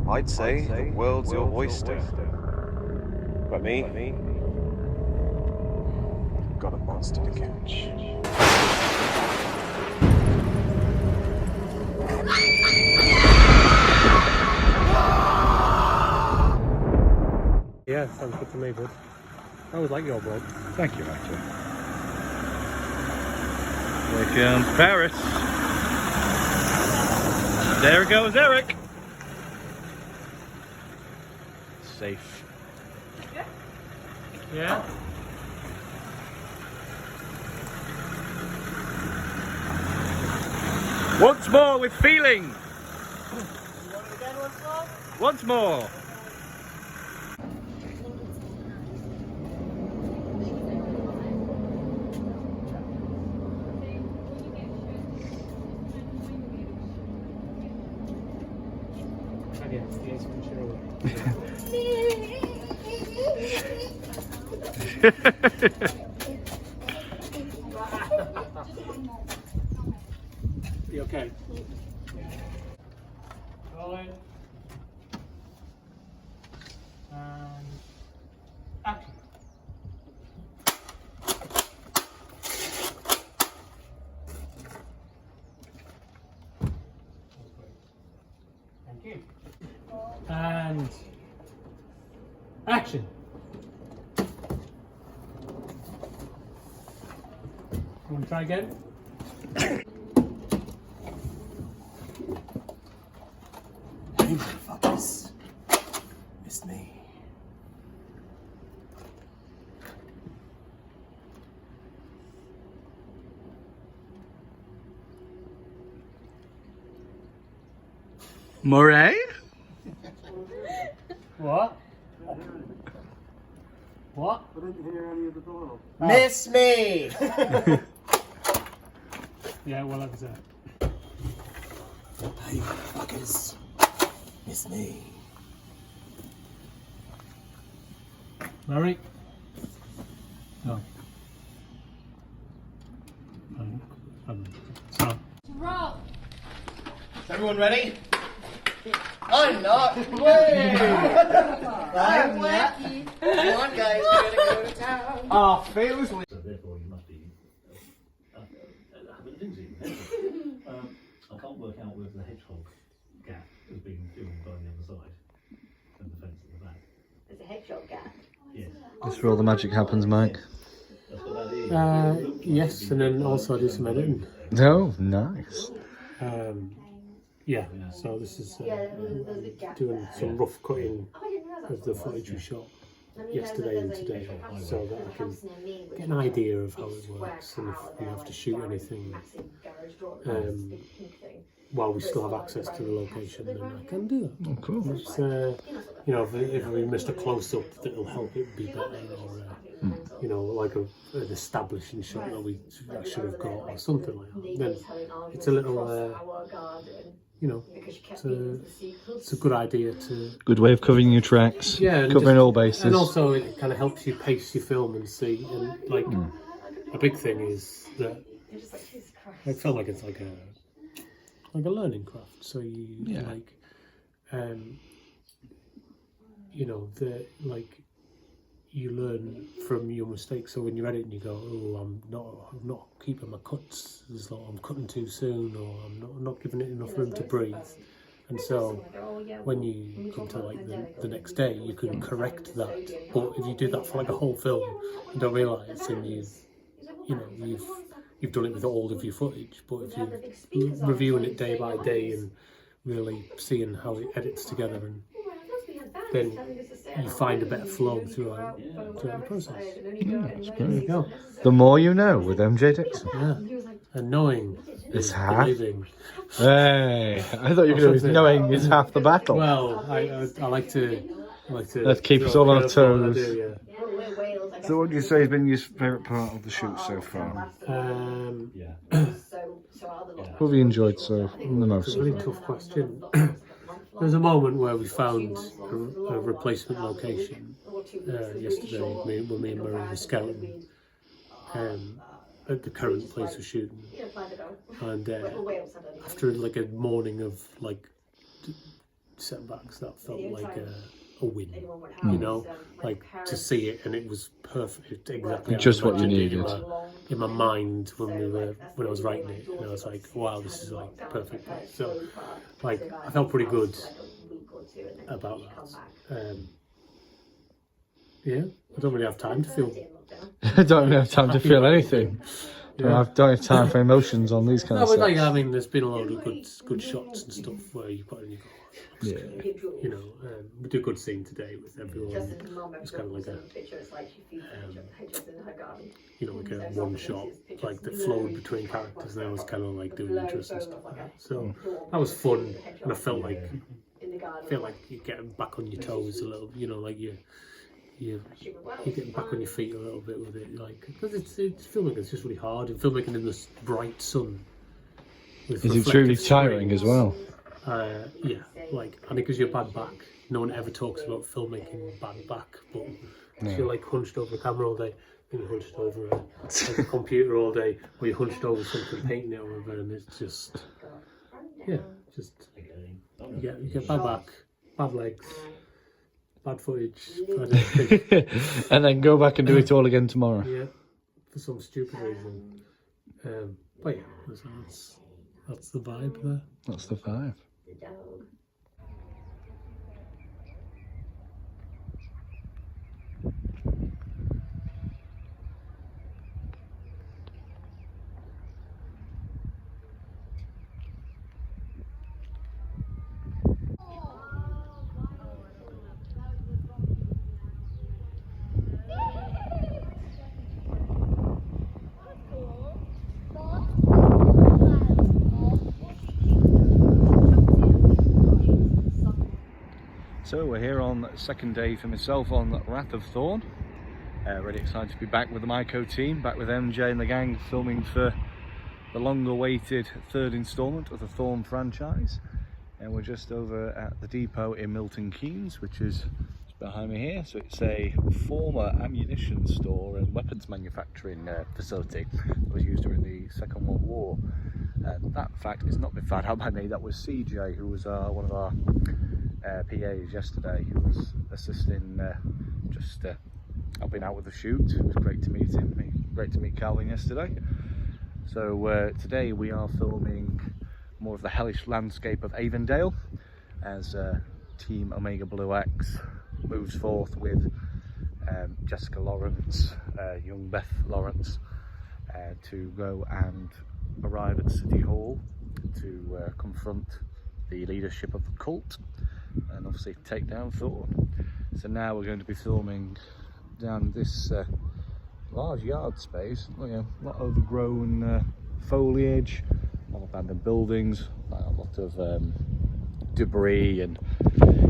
I'd say the world's your oyster. But me, got a monster to catch. Yeah, sounds good to me, bud. I always like your bloke. Thank you, Mycho. Here comes Paris. There goes Eric. Safe. Yeah? Once more with feeling. You want it again once more? Once more. You okay? Rolling. And action. Thank you. And action. You want to try again? Hey, motherfuckers. It's me. Murray? What? What? I didn't hear any of the dialogue. Miss me! Yeah, well, like I said. Hey, motherfuckers. It's me. Mary? No. So. Rob! Is everyone ready? I'm not. Wait! I'm wacky. Come on, guys, we're gonna go to town. Oh, feels So therefore you must be having things in your head. I can't work out whether the hedgehog gap has been filmed by the other side and the fence at the back. There's a hedgehog gap. Yes. That's where all the magic happens, Mike. That's what that is. yes, and then also I do some editing. Oh, nice. Yeah, so this is doing some rough cutting of the footage we shot yesterday and today, so that I can get an idea of how it works and if we have to shoot anything while we still have access to the location, then I can do that. Oh, cool. It's, you know, if we missed a close-up that'll help it be better, or you know, like an establishing shot that we should have got or something like that, then it's a little you know, it's a good idea to... Good way of covering your tracks. Yeah. And covering all bases. And also it kind of helps you pace your film and see, and like, a big thing is that I feel like it's like a learning craft. So you like, you know, you learn from your mistakes. So when you're editing, you go, "Oh, I'm not keeping my cuts. It's like I'm cutting too soon, or I'm not giving it enough room to breathe." And so when you come to like the next day, you can correct that. But if you do that for like a whole film, you don't realise, and you've done it with all of your footage. But if you're reviewing it day by day and really seeing how it edits together, and then you find a better flow throughout the process. Yeah, that's There you great. go. The more you know with MJ Dixon. Yeah. And knowing It's is half. believing. Hey, I thought you were going to be knowing is half the battle. Well, I like to Let's keep us all on our curveball, I toes. do, yeah. So what would you say has been your favourite part of the shoot so far? Yeah. What have you enjoyed the most It's a so really far? tough question. There's a moment where we found a replacement location yesterday when me and Murray were scouting at the current place we're shooting. And after like a morning of like setbacks that felt like a win, you know, like to see it, and it was perfect, exactly just what you needed in my mind when I was writing it, and I was like, wow, this is like perfect. So like I felt pretty good about that. Yeah, I don't really have time to feel. I don't really have time to feel anything. Yeah. Don't have time for emotions on these kind of but stuff. like, I mean, there's been a lot of good shots and stuff where you put in your goal. Yeah. You know, we did a good scene today with everyone. It's kind of like a, you know, like a one shot, like that flowed between characters, and I was kind of like doing interesting stuff like that. So that was fun, and I felt like you're getting back on your toes a little, you know, like you're getting back on your feet a little bit with it, like, because it's filmmaking. It's just really hard, and filmmaking in this bright sun. Is it truly tiring as well? Yeah, like, and it gives you a bad back. No one ever talks about filmmaking bad back, but if you're like hunched over a camera all day, and you're hunched over a computer all day, or you're hunched over something painting it or whatever, and it's just, yeah, just you get bad back, bad legs, bad footage, and then go back and do it all again tomorrow. Yeah, for some stupid reason. But yeah, that's the vibe there. That's the vibe. So we're here on the second day for myself on Wrath of Thorn. Really excited to be back with the Mycho team, back with MJ and the gang, filming for the long-awaited third instalment of the Thorn franchise. And we're just over at the depot in Milton Keynes, which is behind me here. So it's a former ammunition store and weapons manufacturing facility that was used during the Second World War. And that fact has not been found out by me. That was CJ, who was one of our PAs yesterday, who was assisting, just helping out with the shoot. It was great to meet him. Great to meet Calvin yesterday. So today we are filming more of the hellish landscape of Avondale as Team Omega Blue X moves forth with Jessica Lawrence, young Beth Lawrence, to go and arrive at City Hall to confront the leadership of the cult and obviously take down Thorn. So now we're going to be filming down this large yard space, you know, a lot of overgrown foliage, a lot of abandoned buildings, a lot of debris, and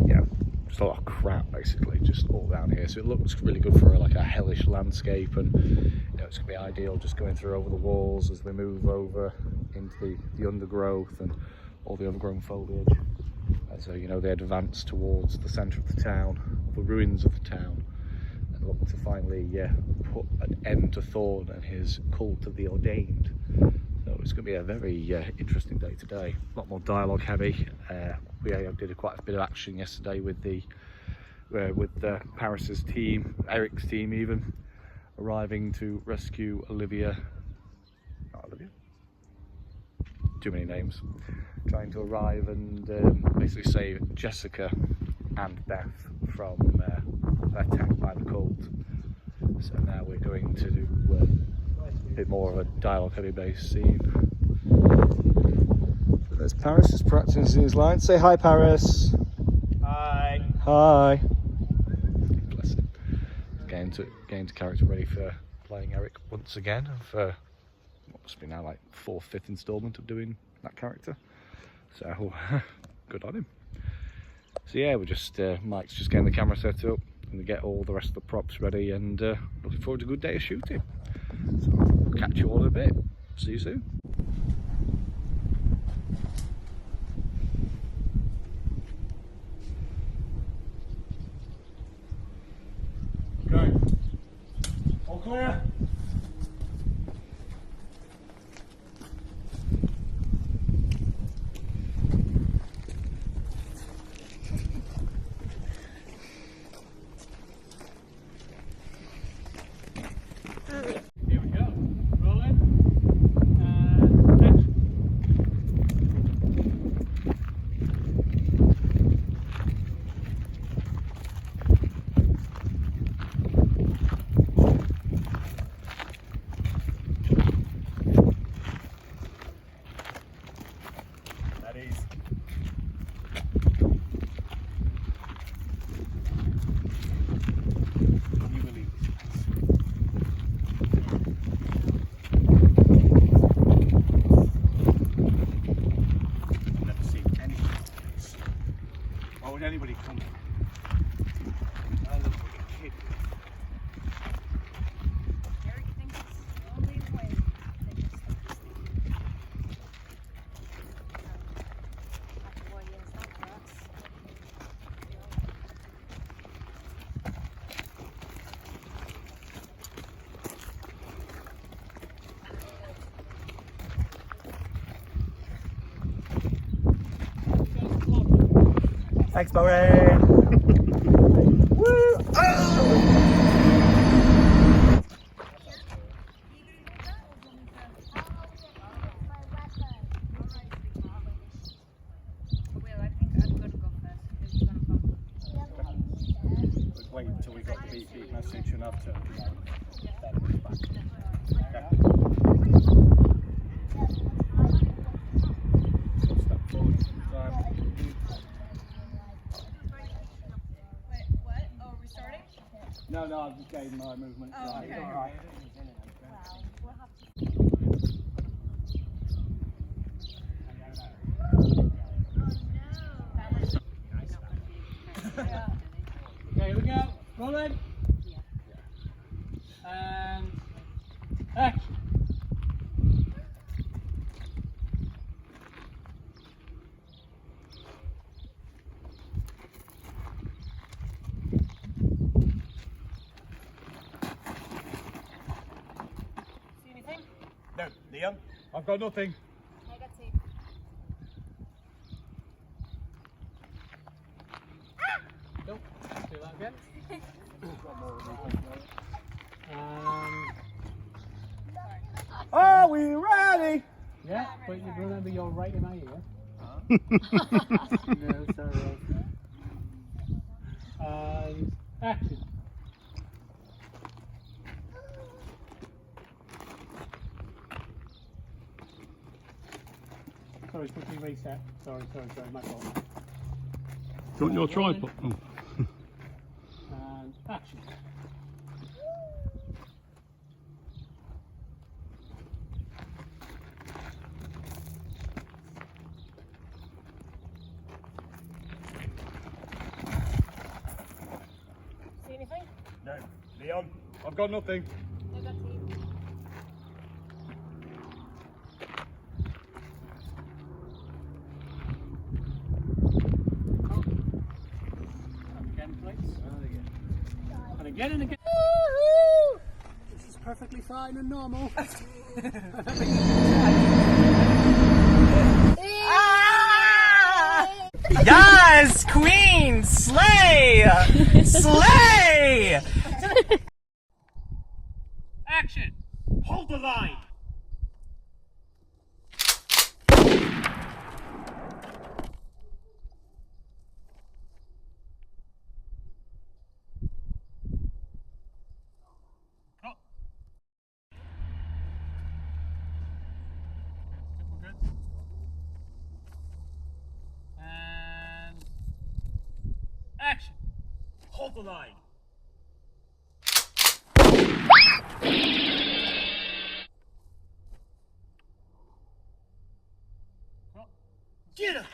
you know, just a lot of crap basically just all down here. So it looks really good for like a hellish landscape, and you know, it's gonna be ideal just going through over the walls as we move over into the undergrowth and all the overgrown foliage. So you know, they advance towards the centre of the town, the ruins of the town, and look to finally put an end to Thorn and his cult of the Ordained. So it's going to be a very interesting day today. A lot more dialogue heavy. We did quite a bit of action yesterday with Paris's team, Eric's team even, arriving to rescue Olivia. Not Olivia. Too many names. Trying to arrive and basically save Jessica and Beth from attack by the cult. So now we're going to do a bit more of a dialogue heavy based scene. So there's Paris just practicing his line. Say hi, Paris. Hi. Hi. Bless him. Getting to character, ready for playing Eric once again for what must be now like 4th, 5th instalment of doing that character. So good on him. So yeah, we're just Mike's just getting the camera set up and we get all the rest of the props ready, and looking forward to a good day of shooting. So we'll catch you all in a bit. See you soon. Okay. All clear? Thanks, Pauline. Woo! Wait until we got the beep message and I've turned it on. No, I just gave my movement. Oh, okay. All right. Okay, here we go. Rolling. And action. No, Liam. I've got nothing. Negative. Nope. Do that again. Are we ready? Yeah, but you remember you're right in my ear. No, sorry. And action. Sorry, quickly reset. Sorry, my fault. Do you want your tripod? Oh. And action. See anything? No, Leon. I've got nothing. Negative. Again, please. And again and again. This is perfectly fine and normal. Yes, Queen, slay, slay. Action! Hold the line. And action! Hold the line. Get him.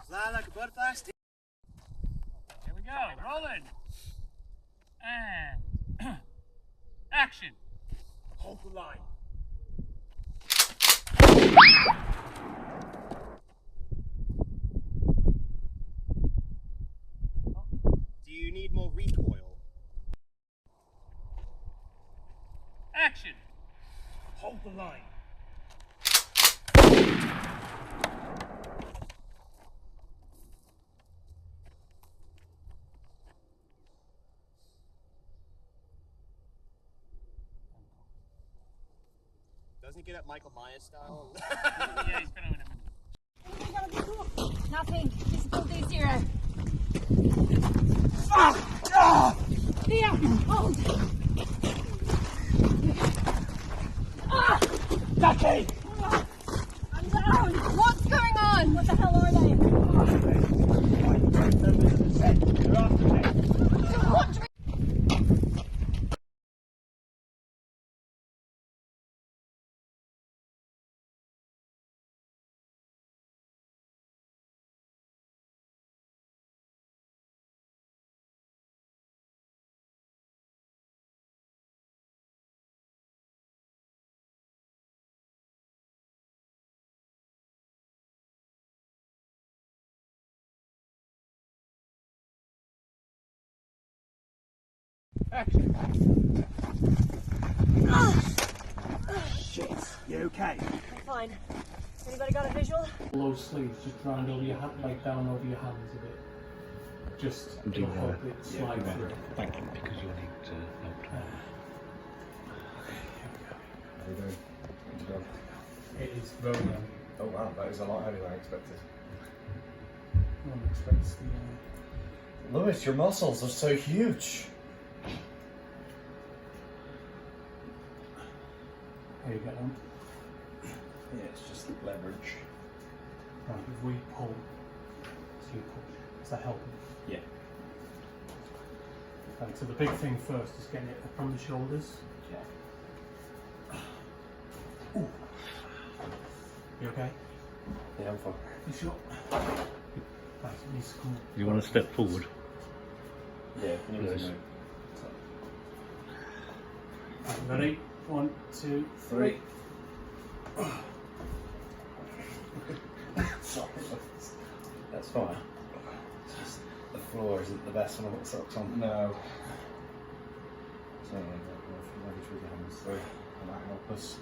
Fly like a butterfly. Here we go, rolling. And action! Hold the line. Do you need more recoil? Action! Hold the line. Doesn't he get up Michael Myers style? Yeah, he's been over a minute. Nothing. Difficulty 0. Here, hold. Ducky! I'm down. What's going on? What the hell are they? They're after me. What do we Action. Shit. You okay? I'm fine. Anybody got a visual? Low sleeves, just round over your hand, like down over your hands a bit. Just to help it slide through. Thank you, because you'll need to help. It is very heavy. Oh wow, that is a lot heavier than I expected. No one expects the. Lewis, your muscles are so huge. How you get on? Yeah, it's just leverage. Right, if we pull, so you push. Is that helping? Yeah. Right, so the big thing first is getting it up on the shoulders. Yeah. Ooh. You okay? Yeah, I'm fine. You sure? Right, it needs to come. You want to step forward? Yeah, can you Yes. move? Right, ready? 1, 2, 3. Sorry, that's fine. It's just the floor isn't the best when I put socks on. No. So maybe through the hands through. That might help us.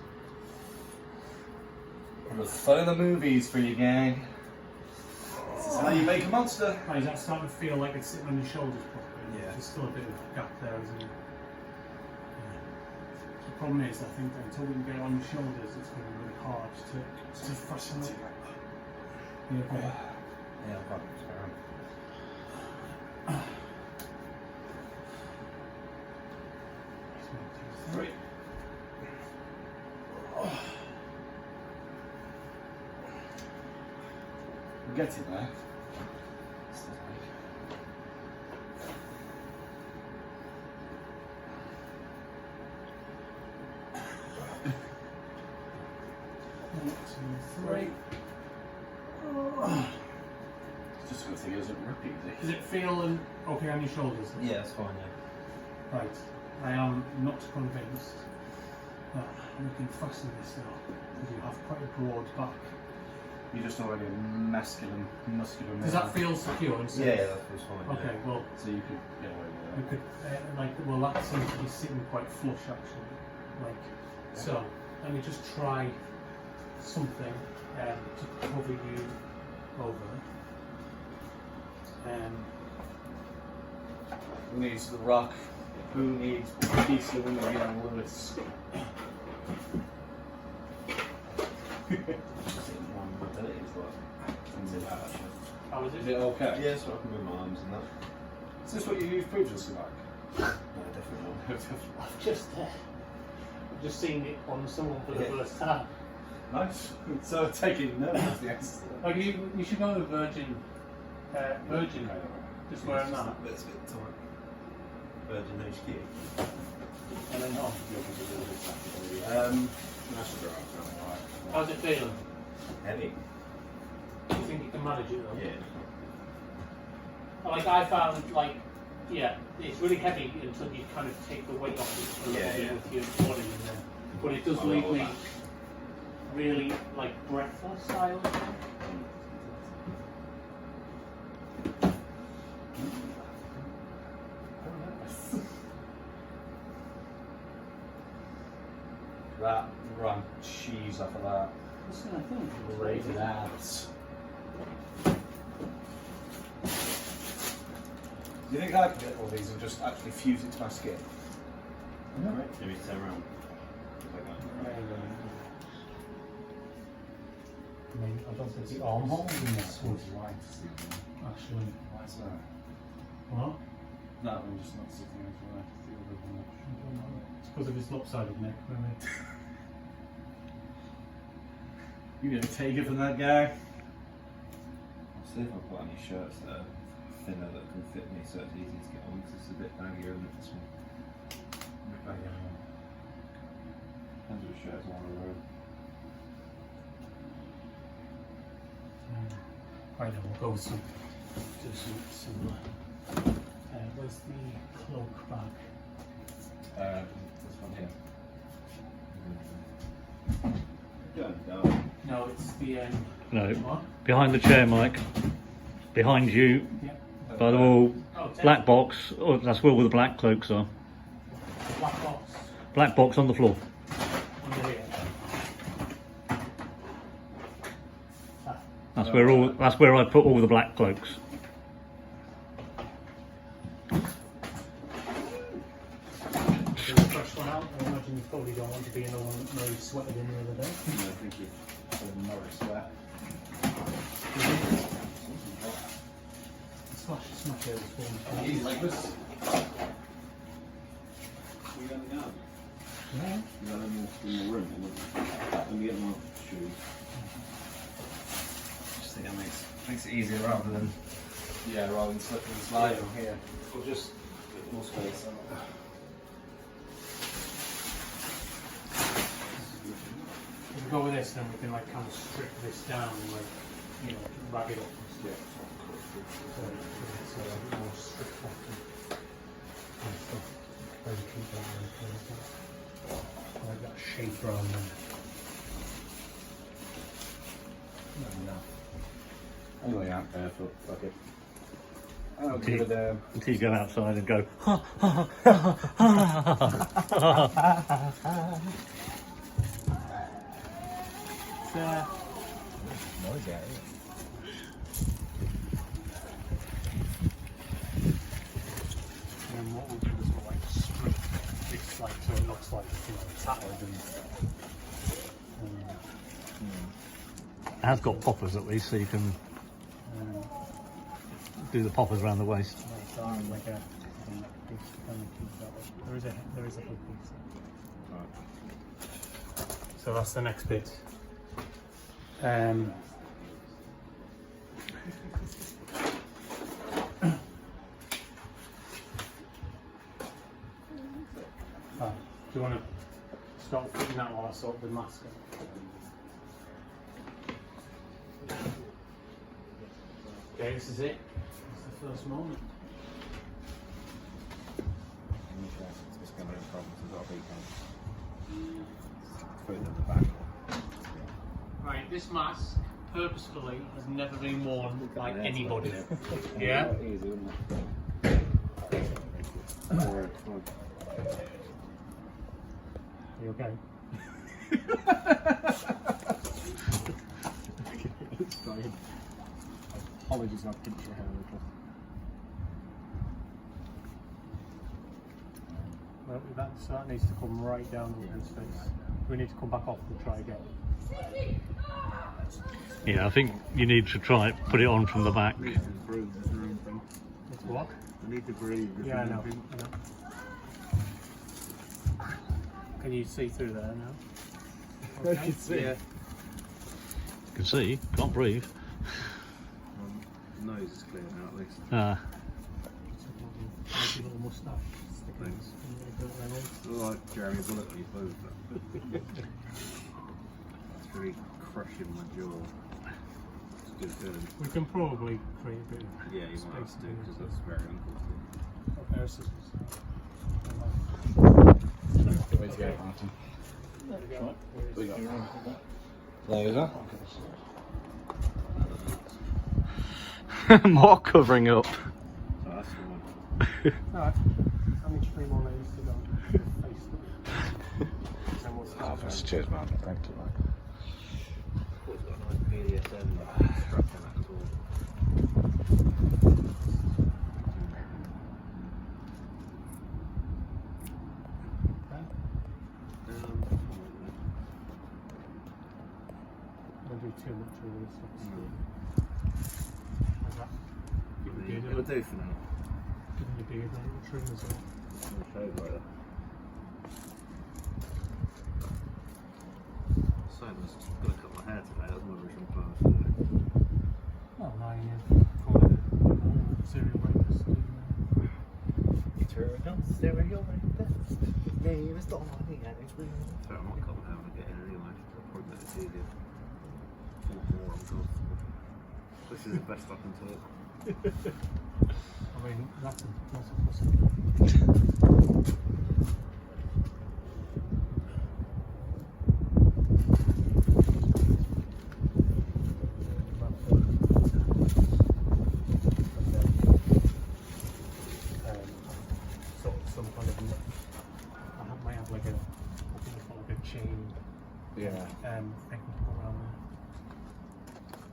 The fun of the movies for you, gang. This is how you make a monster. Right, is that starting to feel like it's sitting on your shoulders properly? Yeah. There's still a bit of a gap there, isn't there? Yeah. The problem is, I think that until we can get it on your shoulders, it's going to be really hard to fasten it. You okay? Yeah, I'm fine. Three. We're getting there. One, two, three. It's just a good thing it doesn't rip easy. Does it feel okay on your shoulders? Yeah, it's fine, yeah. Right. I am not convinced that we can fasten this now, because you have quite a broad back. You're just already a muscular man. Does that feel secure? And safe? Yeah, that feels fine. Okay, well, So you could get away we with could, well, that seems to be sitting quite flush actually. Like, so, let me just try something to cover you over. Who needs the rock? Who needs a piece of him again, Lewis? How is Is it? it okay? Yeah, so I can move my arms and that. Is this what you used previously, like? No, definitely not. I've just seen it on someone for the first time. Nice. So taking notes, yes. Like you should go to Virgin, just wearing that, It's a bit tight. Virgin HQ. and then on. That's a drive, alright. How's it feeling? Heavy. Do you think you can manage it though? Yeah. Like I found, like, yeah, it's really heavy until you kind of take the weight off it a little bit with your body, and then, but it does leave me really like breathless, I would say. That run cheese off of that. What's gonna think? Raise it out. Do you think I can get all these and just actually fuse it to my skin? Maybe turn around. I mean, I don't think the armhole in this was right, actually. Why's that? What? That one just not sitting as well. The other one. It's because of his lopsided neck, really. You gonna take it from that guy? I'll see if I've got any shirts that are thinner that can fit me so it's easy to get on because it's a bit baggier than this one. Depends what shirts I want to wear. Right, then we'll go with some similar. Where's the cloak bag? This one here. Go. No, it's the No, what? behind the chair, Mike. Behind you, Yeah. by the wall, Oh, black box. Oh, that's where all the black cloaks are. Black box. Black box on the floor. Under here. That's where I put all the black cloaks. Do the first one out. I imagine you probably don't want to be in the one where you sweated in the other day. No, thank you. Norris sweat. Smash it for me. Easy like this. You got me out. Yeah. You got them in the room. Let me get them off shoes. Just think that makes it easier rather than slipping and sliding here. Or just a bit more space. If we go with this, then we can like kind of strip this down and like, you know, rag it up and stuff. So it's a bit more stripped off and stuff. Very keep that like that shape around there. Anyway, out barefoot, fuck it. Until you go outside and go. Noisy out here. And what we'll do is we'll like strip this like so it looks like, you know, tattered and It has got poppers at least, so you can do the poppers around the waist. like a piece to kind of keep that up. There is a full piece. Right. So that's the next bit. Do you want to start putting that while I sort the mask out? Okay, this is it. It's the first moment. It's just going to be problems. We've got a big one. Put it in the back. Right, this mask purposefully has never been worn by anybody. Yeah? Easy, wouldn't it? Are you okay? It's fine. Apologies, I'll pinch your hair a little. Well, so that needs to come right down to his face. We need to come back off and try again. Yeah, I think you need to try it, put it on from the back. It's what? I need to breathe. Yeah, I know. Can you see through there now? I can see. Yeah. You can see, can't breathe. Nose is clear now at least. Nice little moustache. Thanks. Look like Jeremy Bullock when you close that. It's really crushing my jaw. It's good feeling. We can probably create a bit of Yeah, you might have to because that's very uncomfortable. pair of scissors. Good way to go, Martin. There we go. Laser. More covering up. So that's the one. Alright. How many 3 more layers to go? Cheers, man. Thank you, man. It's got a nice BDSM structure at all. Don't do too much of this stuff. Like that. It'll do for now. Give me a beard and a little trim as well. I'll show you later. So I was going to cut my hair today. That was my original plan for today. Oh, now you call it serial rapist. Serial rapist. Name is Thorn. So I might cut my hair when I get in anyway. I'll probably make it easier. More uncomfortable. This is the best I can talk. I mean, that's a pussy. Some kind of Yeah. They can put around there.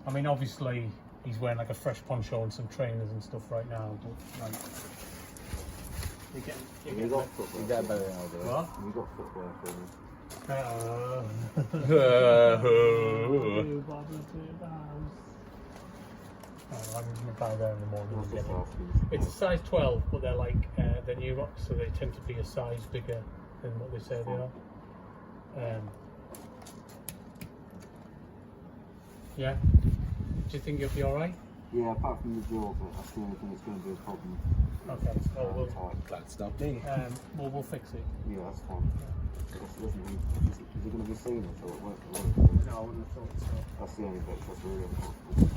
I mean, obviously, he's wearing like a fresh poncho and some trainers and stuff right now, but like. You got footwear. You get better now, do What? You got footwear for me. I'm going to buy there in the morning. What's And the get it. size? It's a size 12, but they're like they're new rocks, so they tend to be a size bigger than what they say they are. Yeah. Do you think you'll be all right? Yeah, apart from the jaw, but that's the only thing that's going to be a problem. Okay. Well, That's not me. we'll fix it. Yeah, that's fine. Is it going to be seen or it won't? No, I wouldn't have thought so. That's the only bit that's really uncomfortable.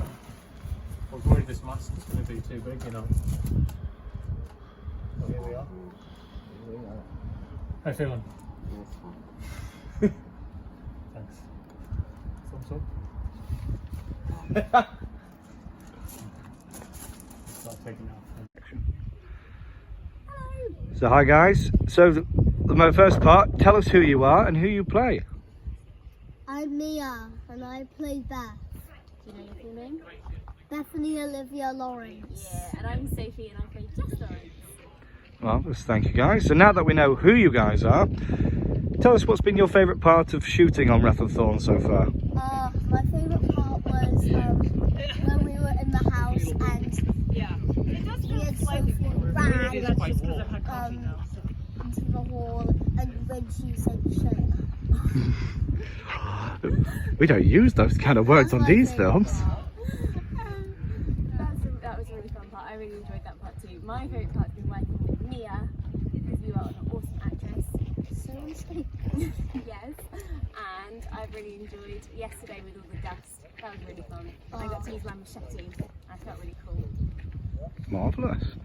I was worried this mask was going to be too big, you know. So here we are. How you feeling? Yeah, it's fine. Thanks. Thumbs up. Start taking it off. So hi guys. So the first part, tell us who you are and who you play. I'm Mia and I play Beth. Do you know your full name? Bethany Olivia Lawrence. Yeah, and I'm Sophie and I play Jess Lawrence. Marvellous, thank you guys. So now that we know who you guys are, tell us what's been your favourite part of shooting on Wrath of Thorn so far. My favourite part was when we were in the house and we had Sophie ran into the hall and when she said shut. We don't use those kind of words on these films. That was a really fun part. I really enjoyed that part too. My favourite part has been working with Mia because you are an awesome actress. So sweet. Yes, and I've really enjoyed yesterday with all the dust. That was really fun. I got to use my machete. I felt really cool. Marvellous.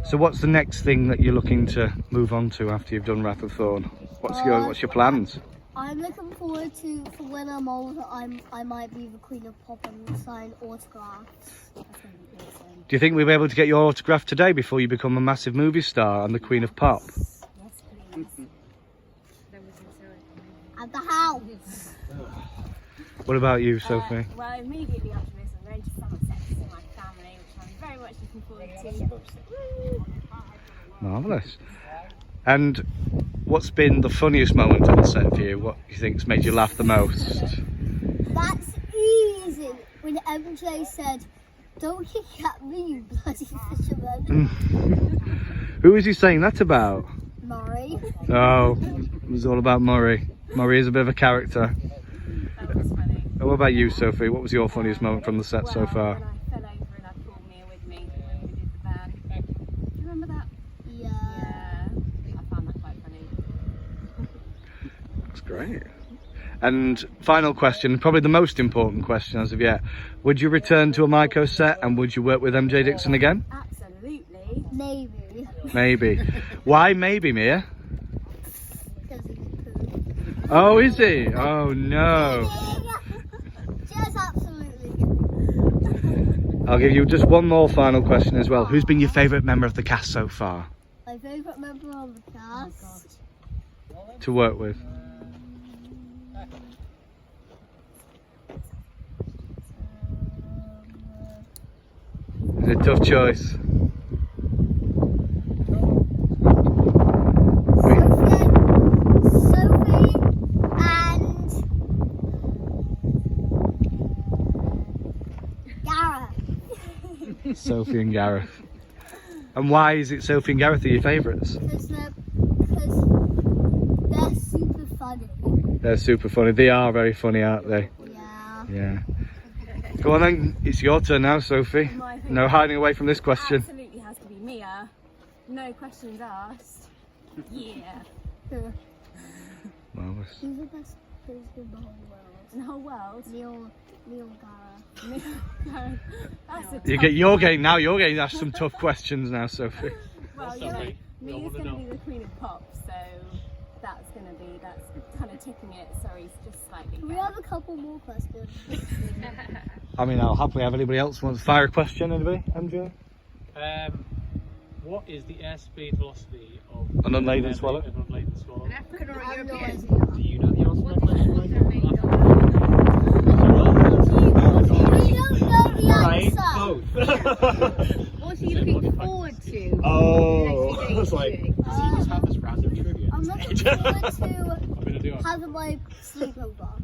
So what's the next thing that you're looking to move on to after you've done Wrath of Thorn? What's your plans? I'm looking forward to, for when I'm older, I might be the Queen of Pop and sign autographs. That's going to be awesome. Do you think we'll be able to get your autograph today before you become a massive movie star and the Queen of Pop? Yes, please. At the house. What about you, Sophie? Well, immediately after this, I'm going to Somerset to see my family, which I'm very much looking forward to. Woo! Marvellous. And what's been the funniest moment on set for you? What do you think's made you laugh the most? That's easy. When MJ said, "Don't kick at me, you bloody fisherman." Who is he saying that about? Murray. Oh, it was all about Murray. Murray is a bit of a character. That was funny. And what about you, Sophie? What was your funniest moment from the set so far? When I fell over and I pulled Mia with me when we did the van. Do you remember that? Yeah. Yeah, I found that quite funny. That's great. And final question, probably the most important question as of yet. Would you return to a Mycho set and would you work with MJ Dixon again? Absolutely. Maybe. Maybe. Why maybe, Mia? Because he's poo. Oh, is he? Oh, no. Just absolutely. I'll give you just one more final question as well. Who's been your favourite member of the cast so far My favourite member of the cast. to work with? It's a tough choice. Sophie and Gareth. Sophie and Gareth. And why is it Sophie and Gareth are your favourites? Because they're super funny. They're super funny. They are very funny, aren't they? Yeah. Yeah. Go on then, it's your turn now, Sophie. No hiding away from this question. Absolutely has to be Mia. No questions asked. Yeah. Marvellous. He's the best person in the whole world. In the whole world. Neil Gareth. That's a You tough get your one. game now. You're getting asked some tough questions now, Sophie. Well, you know, Mia's going to be the Queen of Pop, so that's kind of ticking it. Sorry, it's just slightly. We have a couple more questions. I mean, I'll happily have anybody else wants to fire a question. Anybody? MJ? What is the airspeed velocity of An unladen swallow? An unladen swallow. An African or I a have no European? idea. Do you know the answer to that question? We don't know the answer. What are you looking forward to? Oh, I was like, you just have this random trivia. I'm looking forward to do having my sleepover.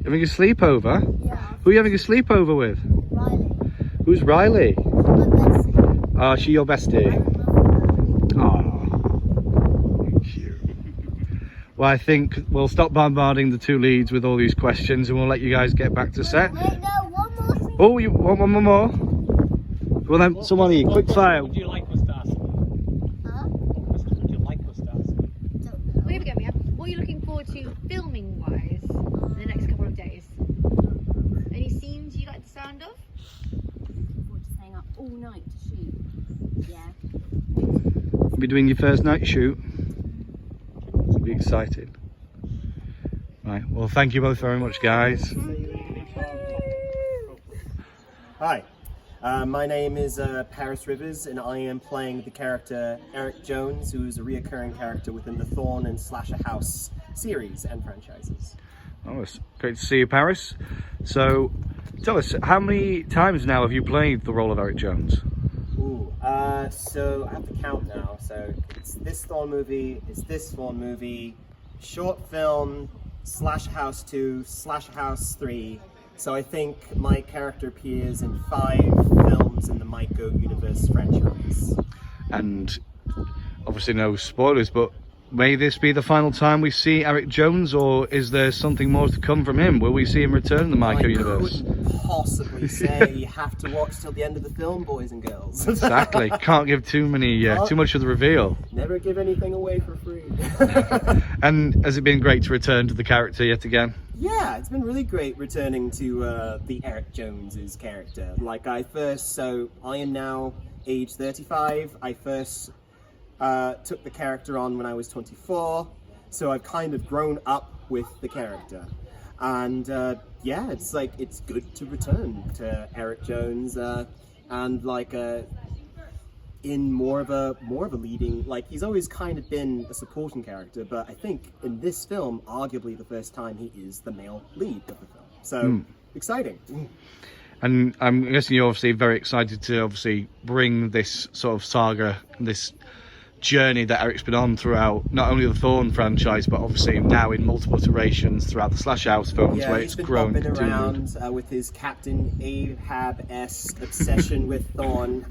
Having a sleepover? Yeah, Who are you having a sleepover with? Riley. Who's Riley? My bestie. Oh, she your bestie? I love her. Oh, cute. Well, I think we'll stop bombarding the two leads with all these questions and we'll let you guys get back to set. Wait, no, one more thing. Oh, you want one more? Well then, somebody, quick fire. Would you like us to ask? Huh? Would you like us to ask? Don't know. well, here we go, Mia. What are you looking forward to filming wise in the next couple of days? Any scenes you like the sound of? We're just staying up all night to shoot. Yeah. You'll be doing your first night shoot. Be excited. Right, well thank you both very much, guys. Hi, my name is Paris Rivers, and I am playing the character Eric Jones, who is a reoccurring character within the Thorn and Slasher House series and franchises. Oh, it's great to see you, Paris. So, tell us, how many times now have you played the role of Eric Jones? Ooh, so I have to count now. So it's this Thorn movie, it's this Thorn movie, short film, Slasher House 2, Slasher House 3. So I think my character appears in 5 films in the Mycho universe franchise. And obviously no spoilers, but may this be the final time we see Eric Jones, or is there something more to come from him? Will we see him return in the Mycho universe? I couldn't possibly say. You have to watch till the end of the film, boys and girls. Exactly. Can't give too much of the reveal. Never give anything away for free. And has it been great to return to the character yet again? Yeah, it's been really great returning to the Eric Jones's character. Like I am now age 35. I first took the character on when I was 24, so I've kind of grown up with the character. And yeah, it's good to return to Eric Jones and in more of a leading, he's always kind of been a supporting character, but I think in this film, arguably the first time he is the male lead of the film. So exciting. And I'm guessing you're obviously very excited to obviously bring this sort of saga, this journey that Eric's been on throughout not only the Thorn franchise, but obviously now in multiple iterations throughout the Slash House films, where it's grown. He's been bopping around with his Captain Ahab-esque obsession with Thorn.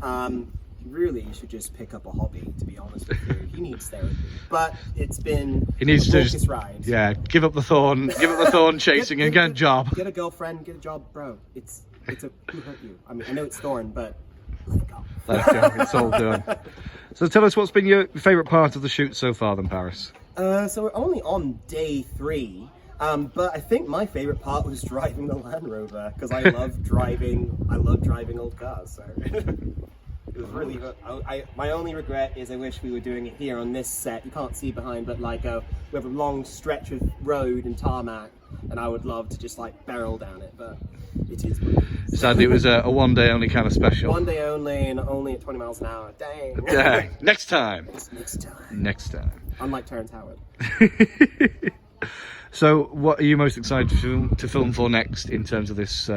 Really, you should just pick up a hobby, to be honest with you. He needs therapy, but it's been He needs a to just ride. Yeah, give up the Thorn chasing and get a job. Get a girlfriend, get a job, bro. It's who hurt you? I mean, I know it's Thorn, but let it go. Let it go. It's all done. So tell us, what's been your favourite part of the shoot so far then, Paris? So we're only on day 3, but I think my favourite part was driving the Land Rover, because I love driving old cars, so it was really good. My only regret is I wish we were doing it here on this set. You can't see behind, but we have a long stretch of road and tarmac, and I would love to just barrel down it, but it is what it is. Sadly, it was a one day only kind of special. One day only, and only at 20 miles an hour. Dang. Dang. Next time. Next time. Unlike Terrence Howard. So, what are you most excited to film for next in terms of this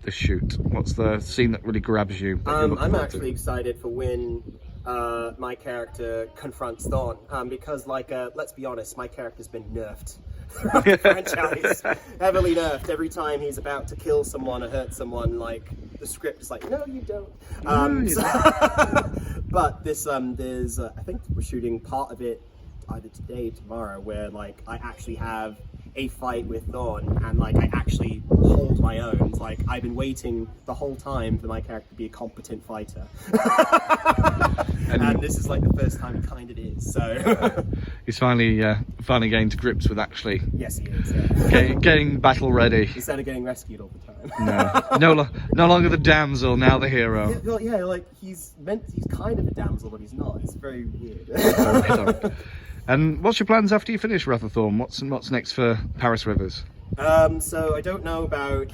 shoot? What's the scene that really grabs you? I'm actually excited for when my character confronts Thorn, because let's be honest, my character's been nerfed throughout the franchise. Heavily nerfed. Every time he's about to kill someone or hurt someone, the script is no, you don't. But this there's I think we're shooting part of it either today or tomorrow, where I actually have a fight with Thorn, and I actually hold my own. I've been waiting the whole time for my character to be a competent fighter. And this is the first time he kind of is, so he's finally getting to grips with actually yes, he is, yeah. getting battle ready instead of getting rescued all the time. No longer the damsel, now the hero. Yeah, he's kind of a damsel, but he's not. It's very weird. And what's your plans after you finish Wrath of Thorn? What's next for Paris Rivers? So I don't know about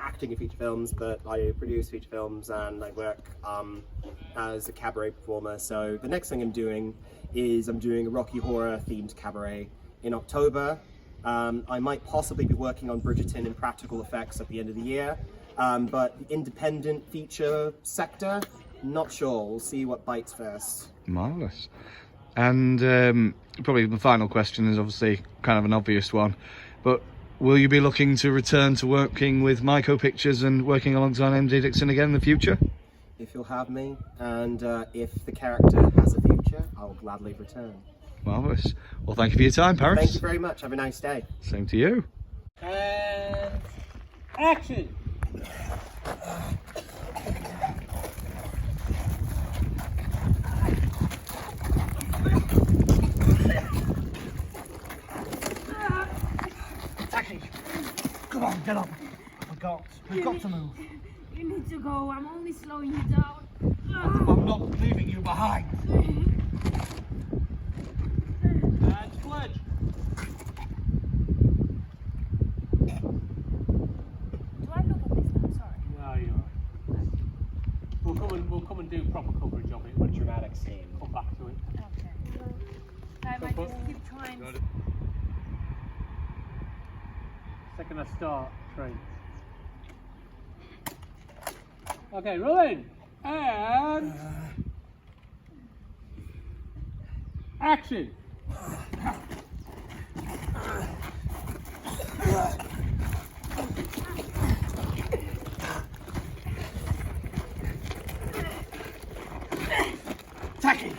acting in feature films, but I produce feature films and I work as a cabaret performer. So the next thing I'm doing is I'm doing a Rocky Horror themed cabaret in October. I might possibly be working on Bridgerton in practical effects at the end of the year, but the independent feature sector, not sure. We'll see what bites first. Marvellous. And probably the final question is obviously kind of an obvious one, but will you be looking to return to working with Mycho Pictures and working alongside MJ Dixon again in the future? If you'll have me, and if the character has a future, I'll gladly return. Marvellous. Well, thank you for your time, Paris. Thank you very much. Have a nice day. Same to you. And action! Tacky! Come on, get up. We've got to move. You need to go. I'm only slowing you down. I'm not leaving you behind. And sledge. Do I look at this now? Sorry. No, you're right. We'll come and do proper coverage of it. What dramatic scene? Come back to it. Okay. I might just keep trying. Second I start, train. Okay, rolling. And action. Tacky!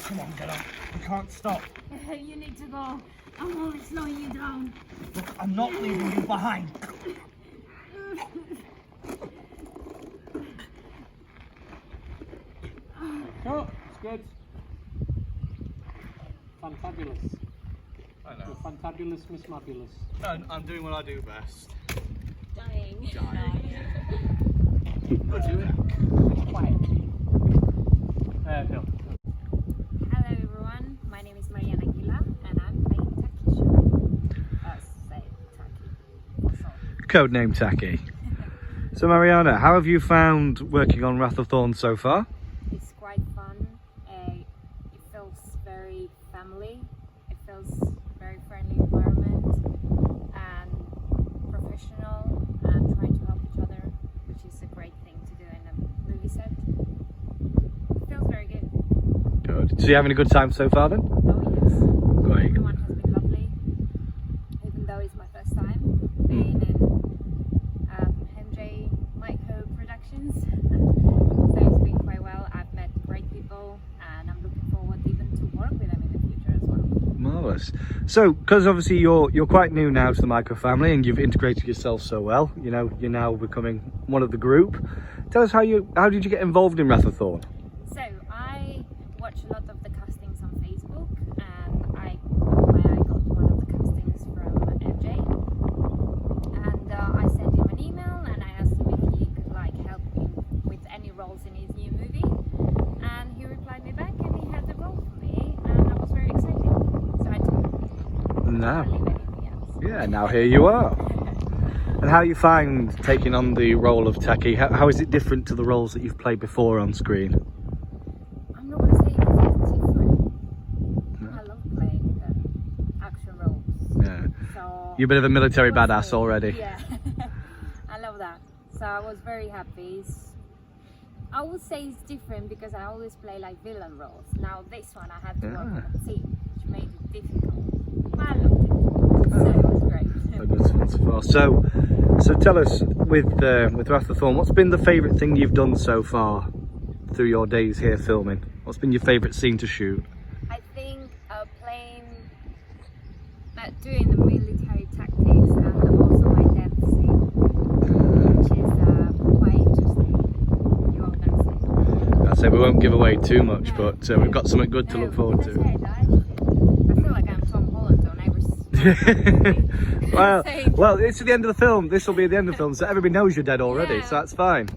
Come on, get up. We can't stop. You need to go. I'm only slowing you down. Look, I'm not leaving you behind. Oh, it's good. Fantabulous. I know. You're fantabulous, Miss Mabulous. I'm doing what I do best. Dying. Quiet. No. Hello everyone, my name is Mariana Gkila and I'm playing Taki. Say Taki. For short. Codename Tacky. So Mariana, how have you found working on Wrath of Thorn so far? It's quite fun. It feels very family. It feels very friendly environment and professional and trying to help each other, which is a great thing to do in a movie set. It feels very good. Good. So you having a good time so far then? Oh yes. Great. Everyone has been lovely, even though it's my first time being in MJ Mycho Productions. So it's been quite well. I've met great people and I'm looking forward even to work with them in the future as well. Marvellous. So, because obviously you're quite new now to the Mycho family and you've integrated yourself so well, you know, you're now becoming one of the group. Tell us how did you get involved in Wrath of Thorn? So I watch a lot of the castings on Facebook and I got one of the castings from MJ and I sent him an email and I asked him if he could like help me with any roles in his new movie, and he replied me back and he had the role for me and I was very excited, so I took it. Now, I can't leave anything else. yeah, now here you are. And how you find taking on the role of Taki? How is it different to the roles that you've played before on screen? I'm not going to say it's different. I love playing action roles. Yeah. So You're a bit of a military it was badass good. already. Yeah, I love that. So I was very happy. I would say it's different because I always play like villain roles. Now this one I had to work with a team, which made it difficult. But I loved it. So it was great. A good one so far. So tell us, with Wrath of Thorn, what's been the favourite thing you've done so far through your days here filming? What's been your favourite scene to shoot? I think doing the military tactics and also my death scene, which is quite interesting. You won't know. I'd say we won't give away too much, but we've got something good to look forward to. I feel like I'm Tom Holland on every well, it's at the end of the film. This will be at the end of the film, so everybody knows you're dead already, so that's fine.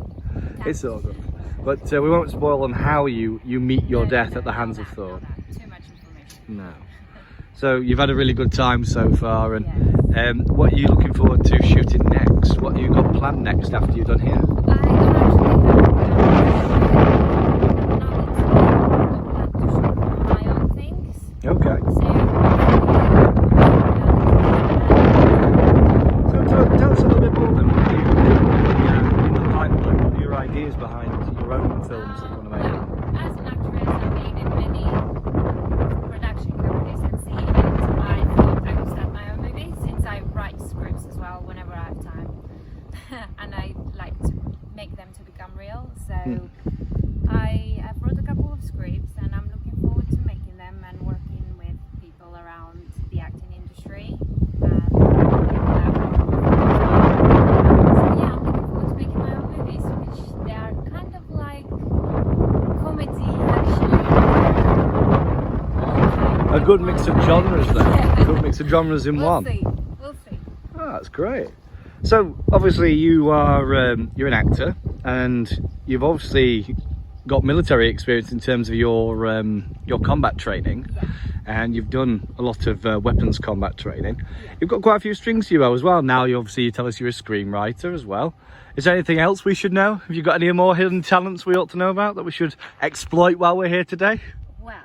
It's all good. But we won't spoil on how you meet your death at the hands of Thorn. Too much information. No. So you've had a really good time so far, and what are you looking forward to shooting next? what you got planned next after you're done here? Okay. So tell us a little bit more then. What in the pipeline, what are your ideas behind your own films that you want to make? As an actress, I've been in many production companies and seen it. I thought I would start my own movie since I write scripts as well whenever I have time. And I like to make them to become real. So I have wrote a couple of scripts and I'm looking forward to making them and working with people around the acting industry. So yeah, I'm looking forward to making my own movies, which they are kind of like comedy, action. A good mix of genres then. A good mix of genres in one. We'll see. Oh, that's great. So obviously you are you're an actor and you've obviously got military experience in terms of your combat training, and you've done a lot of weapons combat training. You've got quite a few strings to your bow as well. Now you tell us you're a screenwriter as well. Is there anything else we should know? Have you got any more hidden talents we ought to know about that we should exploit while we're here today? Well,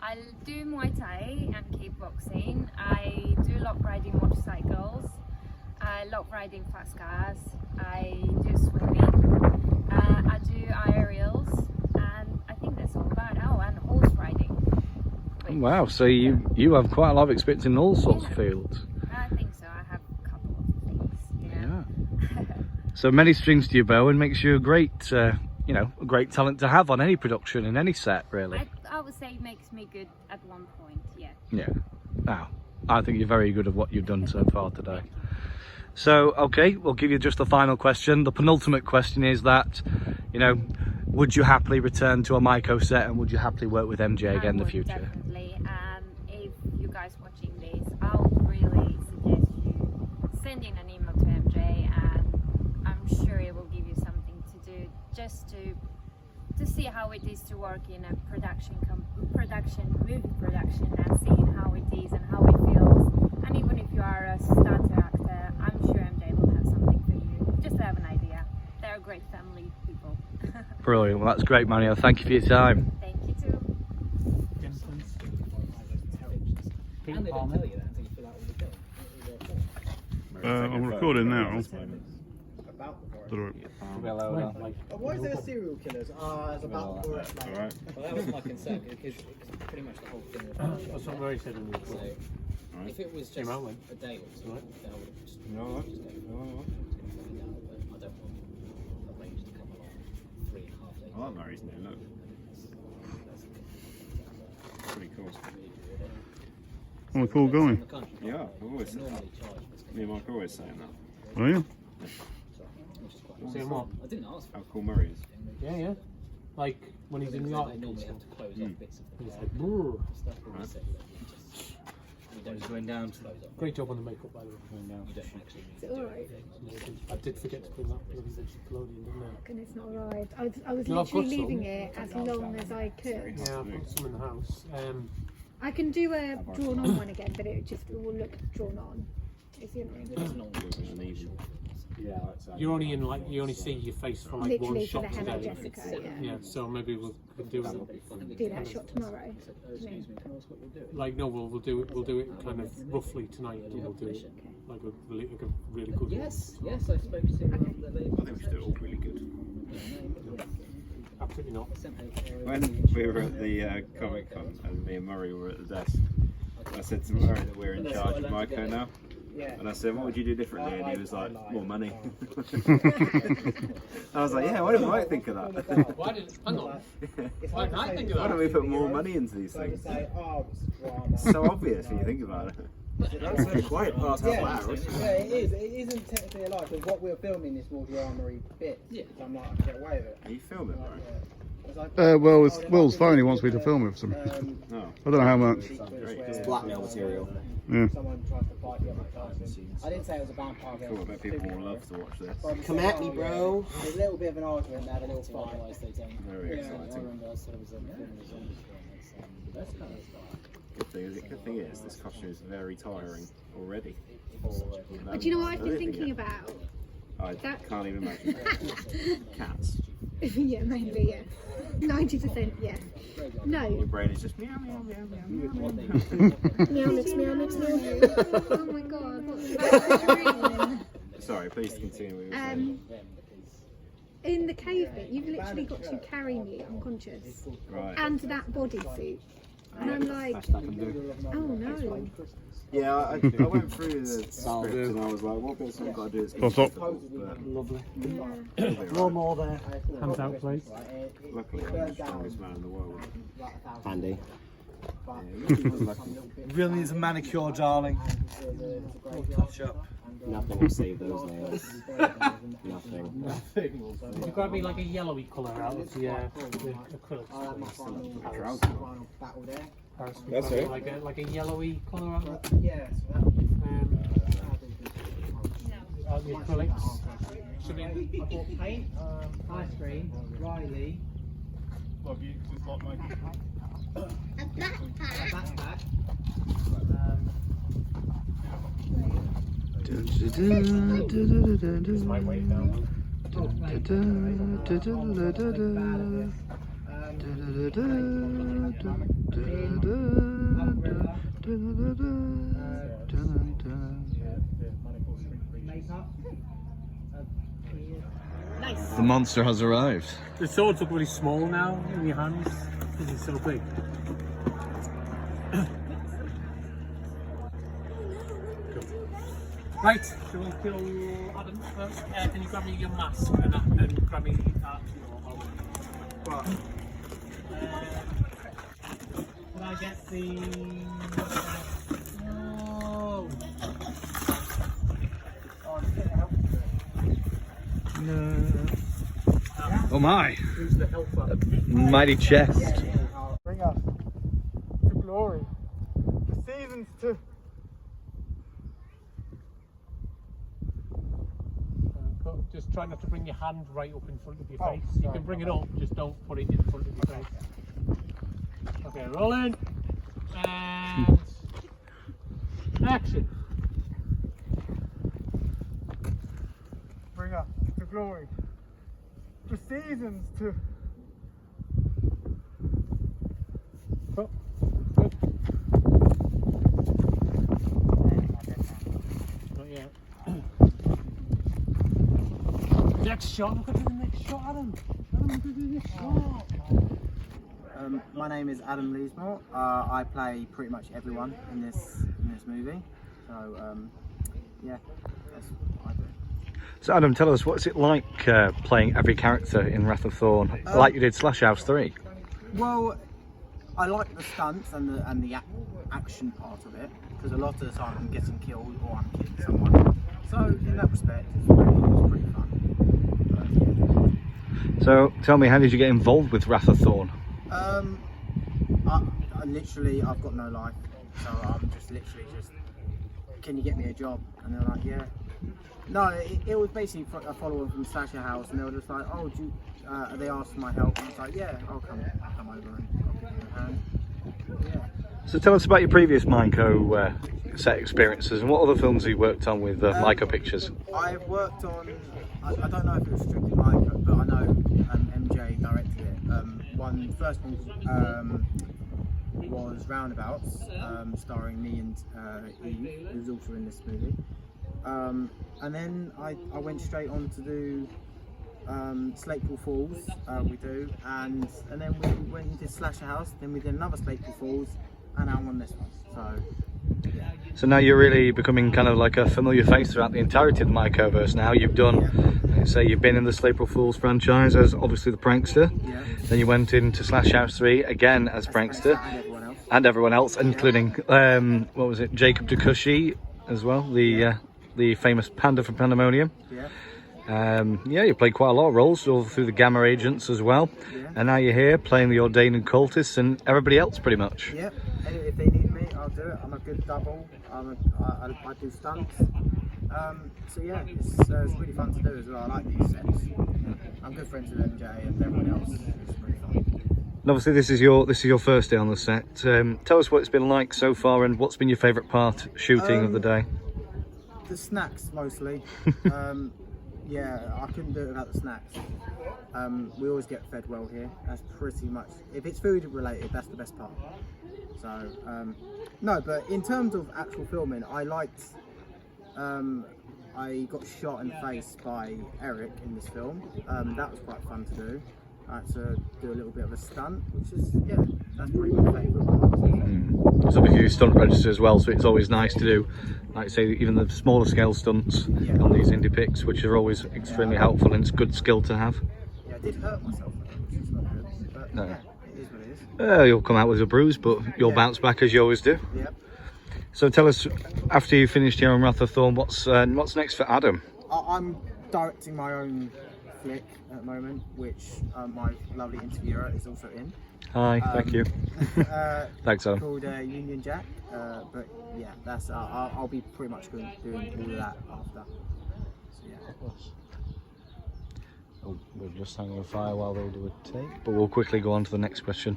I do Muay Thai and kickboxing. I do love riding motorcycles. I love riding fast cars. I do swimming. I do aerials, and I think that's all about. Oh, and horse riding. Wow, so you have quite a lot of experience in all sorts of fields. I think so. I have a couple of things. Yeah. So many strings to your bow, and makes you a great, a great talent to have on any production and any set, really. I would say it makes me good at one point. Yeah. Yeah. Wow. I think you're very good at what you've done so far today. So, okay, we'll give you just the final question. The penultimate question is that, would you happily return to a Mycho set, and would you happily work with MJ again in the future? Definitely. And if you guys watching this, I would really suggest you sending an email to MJ, and I'm sure it will give you something to do, just to see how it is to work in a movie production, and seeing how it is and how it feels. And even if you are a starter actor, I'm sure MJ will have something for you, just to have an idea. They're great family people. Brilliant. Well, that's great, Mariana. Thank you for your time. Thank you too. I'm recording now. Why is there serial killers? It's about alright. Well, that was my concern because pretty much the whole thing was that's what Mary said in the report. If it was just a day or two, then I would have just but I don't want a range to come along 3.5 days. I like Mary's new look. Pretty cool. I'm a cool guy. Yeah, I've always said that. Me and Mike are always saying that. Oh yeah? Saying what? I didn't ask for how cool Murray is. Yeah. Like when he's in the art. They normally have to close off bits of He's like, brrr. He's going down to Great job on the makeup, by the way. Going down. You don't actually Is it alright? I did forget to bring that bloody Nickelodeon, didn't I? And it's not arrived. I was No, I've got literally leaving some. it as long as I could. Yeah, I've got some in the house. I can do a drawn on one again, but it will look drawn on. It's the only thing. You only see your face for like Literally one for shot the Hello today. Jessica, yeah. So maybe we'll do it. Do that shot tomorrow. We'll do it kind of roughly tonight, and we'll do it like a really good. Yes, I spoke to the lady. I think we should do it all really good. Absolutely not. When we were at the Comic Con and me and Murray were at the desk, I said to Murray that we're in charge of Mycho now. And I said, what would you do differently? And he was like, more money. I was like, yeah, why didn't Mike think of that? Why didn't I think of that? Why don't we put more money into these things? It's so obvious when you think about it. That's very quiet past half an hour. Yeah, it is. It isn't technically alive because what we're filming is more dramery bits. Yeah. So I'm like, I can get away with it. Are you filming, Murray? Well, it's Will's phone. He wants me to film with some. I don't know how much. It's blackmail material. Yeah. Someone tries to fight the other person. I didn't say it was a vampire. Cool, I bet people will love to watch this. Come at me, bro. There's a little bit of an argument, they have a little fight. Very exciting. Good thing is, this costume is very tiring already. But do you know what I've been thinking about? I can't even imagine. Cats. Yeah, mainly, yeah. 90%, yeah. No. Your brain is just meow, meow, meow, meow, meow, meow. Meow mix, meow mix, meow. Oh my god. Sorry, please continue with your in the cave bit, you've literally got to carry me unconscious. Right. And that bodysuit. And I'm like, oh no. Yeah, I went through the script and I was like, what bit's I've got to do? It's going to be difficult, but Lovely. No more there. Hands out, please. luckily I'm the strongest man in the world. Handy. Really needs a manicure, darling. Touch up. Nothing will save those nails. Nothing. You grab me like a yellowy colour out of the acrylics. That's it. Like a yellowy colour out of it. Out of the acrylics. I bought paint, ice cream, Riley. Love you, because it's like my A backpack. It's my weight now. Nice. The monster has arrived. The swords look really small now in your hands because it's so big. Right, so we'll kill Adam first. Can you grab me your mask and grab me that? Can I get the... No. Oh my! A mighty chest. Bring us to glory, to seasons to... Just try not to bring your hand right up in front of your face. You can bring it up, just don't put it in front of your face. Okay, rolling. And... action. Bring us to glory, to seasons to... Oh, good. Not yet. Next shot, look at the next shot, Adam. Adam, look at the next shot. My name is Adam Lezemore. I play pretty much everyone in this movie. So yeah, that's what I do. So Adam, tell us, what's it like playing every character in Wrath of Thorn, like you did Slash House 3? Well, I like the stunts and the action part of it, because a lot of the time I'm getting killed or I'm killing someone. So in that respect, it's pretty fun. So tell me, how did you get involved with Wrath of Thorn? I literally, I've got no life, so I'm just literally can you get me a job? And they're like, yeah. No, it was basically a follower from Slasher House, and they were just like, oh, they asked for my help, and I was like, yeah, I'll come over and I'll give you a hand. Yeah. So tell us about your previous Mycho set experiences, and what other films have you worked on with Mycho Pictures? I've worked on, I don't know if it was strictly Mycho, but I know MJ directed it. First one was Roundabouts, starring me and Eve, who's also in this movie. And then I went straight on to do Slatepool Falls, we do, and then we went and did Slasher House, then we did another Slatepool Falls, and now I'm on this one. So, yeah. So now you're really becoming kind of like a familiar face throughout the entirety of the Mycoverse now. You've done, say you've been in the Slatepool Falls franchise as obviously the prankster, then you went into Slash House 3 again as prankster, and everyone else, including, what was it, Jacob Takushi as well, the famous panda from Pandemonium. Yeah, you played quite a lot of roles all through the Gamma Agents as well, and now you're here playing the Ordained and Cultists and everybody else pretty much. Yep, if they need me, I'll do it. I'm a good double. I do stunts. So yeah, it's really fun to do as well. I like these sets. I'm good friends with MJ and everyone else. It's really fun. And obviously this is your first day on the set. Tell us what it's been like so far and what's been your favourite part shooting of the day. The snacks mostly. Yeah, I couldn't do it without the snacks. We always get fed well here. That's pretty much, if it's food related, that's the best part. So no, but in terms of actual filming, I liked. I got shot in the face by Eric in this film. That was quite fun to do. I had to do a little bit of a stunt, which is, yeah, that's pretty my favourite part. There's obviously a stunt register as well, so it's always nice to do, like I say, even the smaller scale stunts on these indie pics, which are always extremely helpful, and it's good skill to have. Yeah, I did hurt myself, which is not good, but No. yeah, it is what it is. You'll come out with a bruise, but you'll bounce back as you always do. Yeah. So tell us, after you finished here on Wrath of Thorn, what's next for Adam? I'm directing my own flick at the moment, which my lovely interviewer is also in. Hi, thank you. Thanks, Adam. Called Union Jack, but yeah, that's I'll be pretty much doing all of that after. So yeah. Oh, we're just hanging a fire while they do a take, but we'll quickly go on to the next question.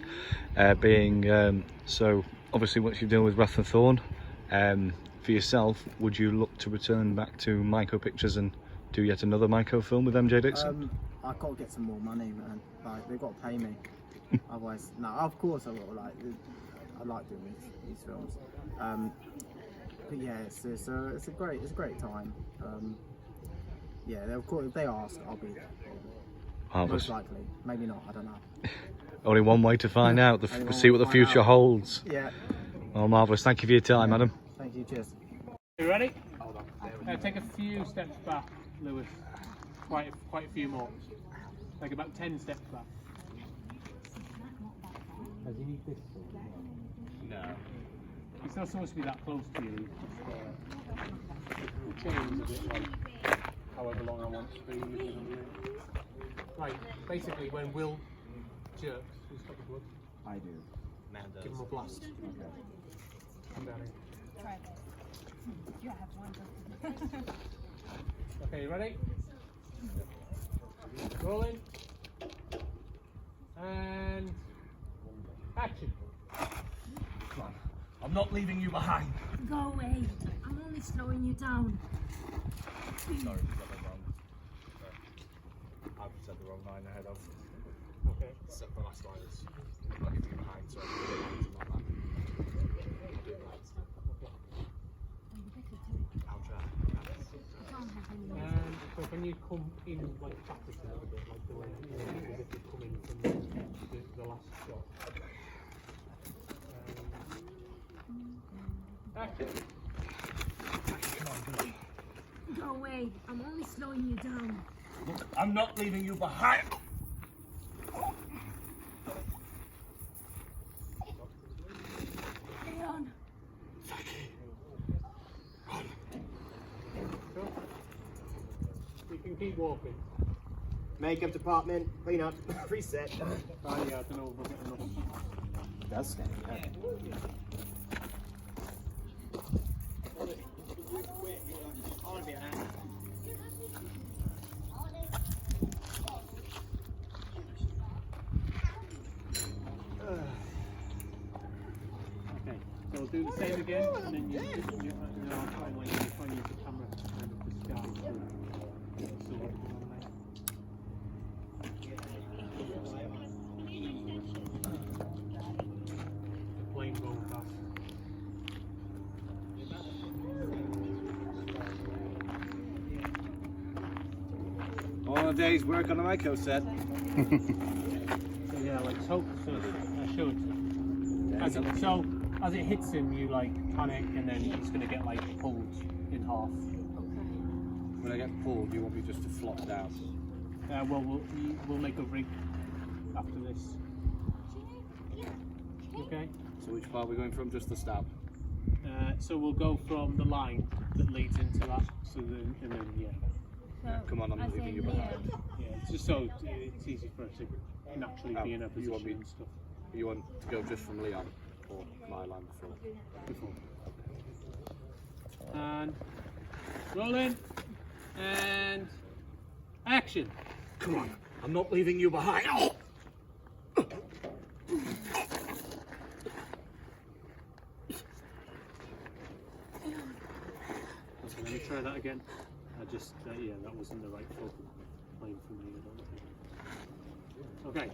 So obviously once you're done with Wrath of Thorn, for yourself, would you look to return back to Mycho Pictures and do yet another Mycho film with MJ Dixon? I've got to get some more money, man. Like, they've got to pay me. Otherwise, no, of course I will. Like, I like doing these films. But yeah, it's a great time. Yeah, of course, if they ask, I'll be there. Marvellous. Most likely, maybe not. I don't know. Only one way to find out. See what the future holds. Yeah. Oh, marvellous. Thank you for your time, Adam. Thank you. Cheers. You ready? Hold on. Take a few steps back, Lewis. Quite a few more. Like about 10 steps back. Does he need this? No. It's not supposed to be that close to you. The chain is a bit like however long I want to be. Right, basically when Will jerks, who's got the blood? I do. Man does. Give him a blast. Okay. Come down here. Try this. You have one. Okay, you ready? Rolling. And action. Come on. I'm not leaving you behind. Go away. I'm only slowing you down. Sorry, you got that wrong. I've said the wrong line ahead of. Okay. Except the last line is I'm not leaving you behind, so I'm going to do that. I'll do that. I'll try. And so when you come in like backwards a little bit, like the way as if you're coming from the last shot. Action. Come on, Billy. Go away. I'm only slowing you down. Look, I'm not leaving you behind. Stay on. You can keep walking. Makeup department, clean up, reset. Yeah, I don't know if we'll get enough. That's scary. Okay, so we'll do the same again, and then you I'll try and use the camera kind of to scan through. The plane going past. All a day's work on the Mycho set. So yeah, like so I showed as it hits him, you like panic, and then he's gonna get like pulled in half. When I get pulled, you want me just to flop down? Well, we'll make a rig after this. Okay. So which part are we going from? Just the stab? So we'll go from the line that leads into that. So then, and then yeah. Come on, I'm not leaving you behind. Yeah, it's just so it's easy for us to naturally be in a position and stuff. You want to go just from Leon or my line before? And rolling and action. Come on, I'm not leaving you behind. again. I just, yeah, that wasn't the right focal plane for me, I don't think. Okay.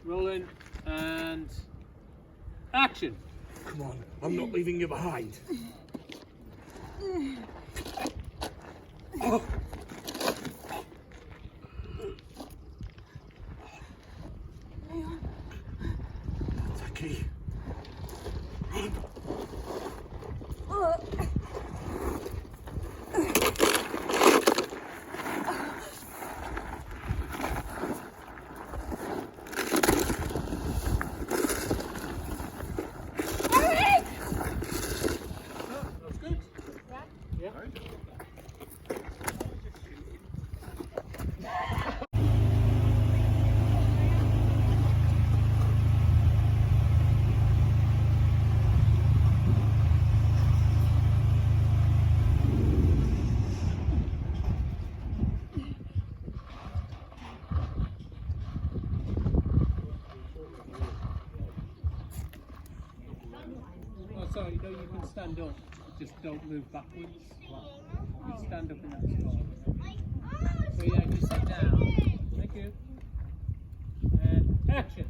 Rolling, and action! Come on, I'm not leaving you behind. Oh. Taki. Run. So you know you can stand up, just don't move backwards. You stand up in that spot. So yeah, just sit down. Thank you. And action.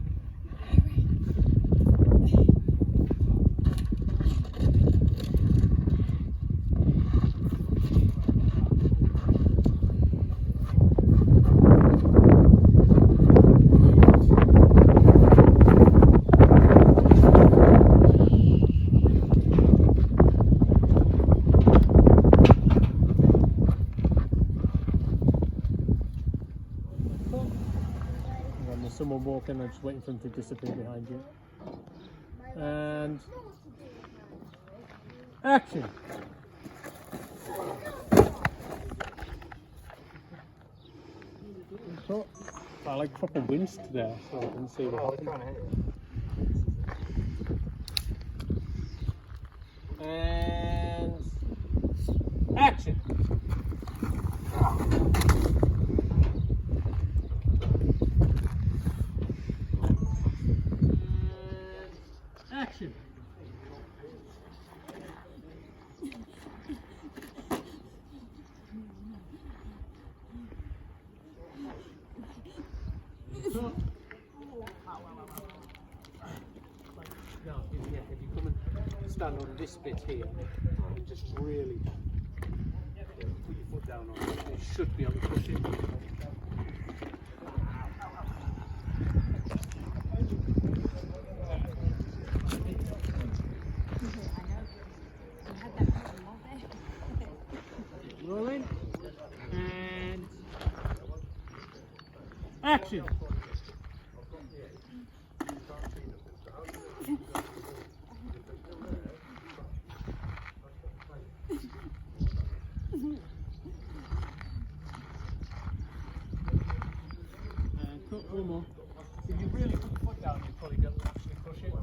Someone walking, I'm just waiting for them to disappear behind you. And action! I like proper winced there, so I can see what happened. And action! Action! Now, if you come and stand on this bit here and just really put your foot down on it, you should be able to push it. Rolling and action. And cut one more. If you really put your foot down, you'd probably be able to actually push it.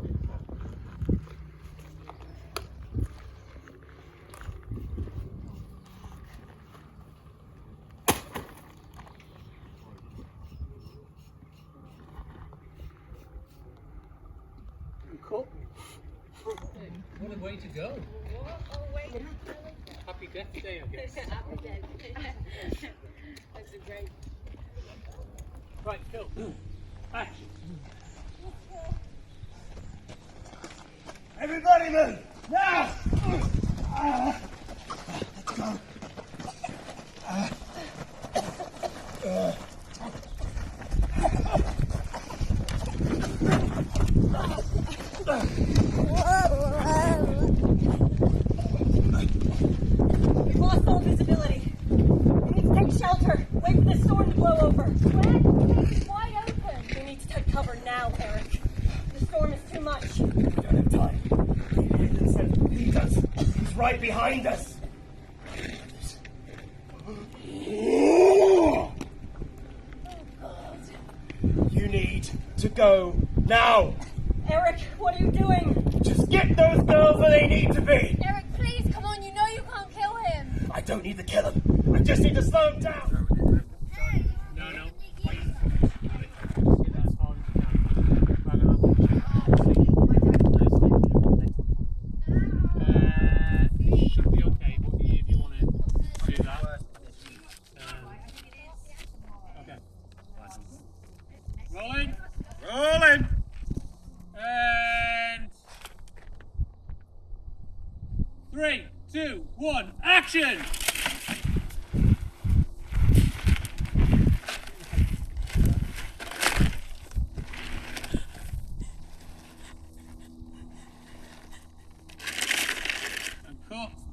Cool. What a way to go. Happy Death Day, I guess. Happy Death Day. That's a great. Right, Phil. Action. Everybody move! Now! Let's go. We've lost all visibility. We need to take shelter. Wait for the storm to blow over. Where? It's wide open. We need to take cover now, Eric. The storm is too much. We don't have time. He said lead us. He's right behind us. You need to go now. Eric, what are you doing? Just get those girls where they need to be. Eric, please, come on. You know you can't kill him. I don't need to kill him. I just need to slow him down. No. Shut action!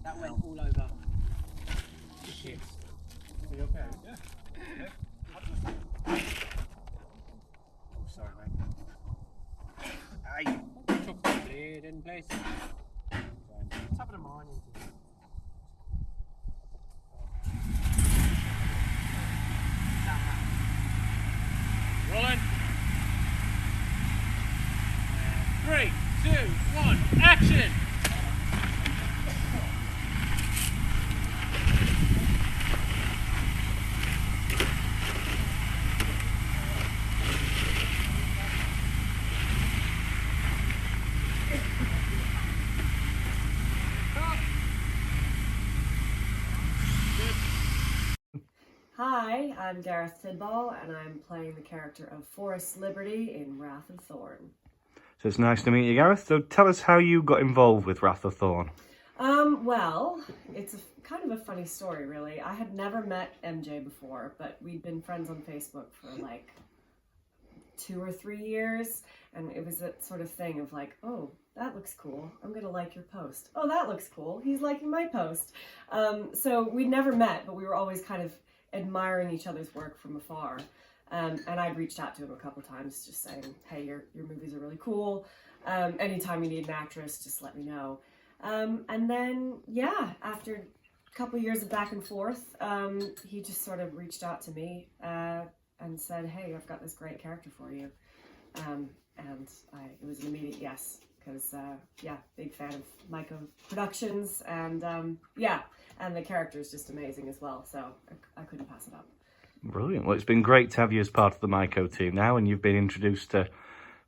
That went all over. Shit. Are you okay? Yeah. Oh, sorry, mate. Hey, took the blade in place. Top of the morning. Rolling. 3, 2, 1, action! Hi, I'm Gareth Tidball, and I'm playing the character of Forrest Liberty in Wrath of Thorn. So it's nice to meet you, Gareth. So tell us how you got involved with Wrath of Thorn. Well, it's kind of a funny story, really. I had never met MJ before, but we'd been friends on Facebook for like 2 or 3 years, and it was that sort of thing of like, oh, that looks cool, I'm gonna like your post. Oh, that looks cool, he's liking my post. So we'd never met, but we were always kind of admiring each other's work from afar. And I'd reached out to him a couple times just saying, hey, your movies are really cool. Anytime you need an actress, just let me know. And then, yeah, after a couple years of back and forth, he just sort of reached out to me and said, hey, I've got this great character for you. And it was an immediate yes, because, yeah, big fan of Mycho Productions, and yeah, and the character is just amazing as well, so I couldn't pass it up. Brilliant. Well, it's been great to have you as part of the Mycho team now, and you've been introduced to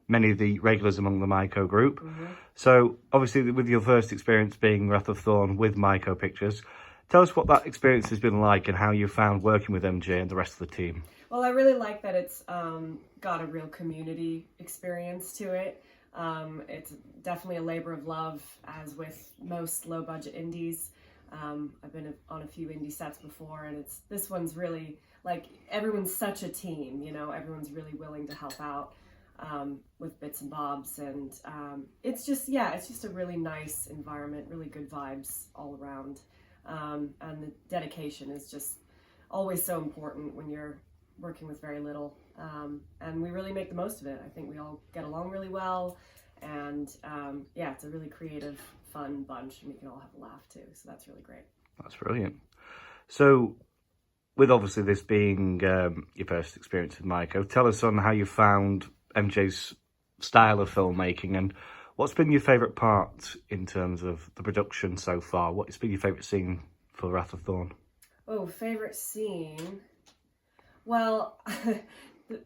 many of the regulars among the Mycho group. Mm-hmm. So, obviously, with your first experience being Wrath of Thorn with Mycho Pictures, tell us what that experience has been like and how you found working with MJ and the rest of the team. Well, I really like that it's got a real community experience to it. It's definitely a labor of love, as with most low-budget indies. I've been on a few indie sets before, and this one's really, like, everyone's such a team, you know, everyone's really willing to help out with bits and bobs, and it's just a really nice environment, really good vibes all around, and the dedication is just always so important when you're working with very little, and we really make the most of it. I think we all get along really well, and yeah, it's a really creative, fun bunch, and we can all have a laugh too, so that's really great. That's brilliant. So, with obviously this being your first experience with Mycho, tell us on how you found MJ's style of filmmaking, and what's been your favourite part in terms of the production so far? What's been your favourite scene for Wrath of Thorn? Oh, favourite scene? Well,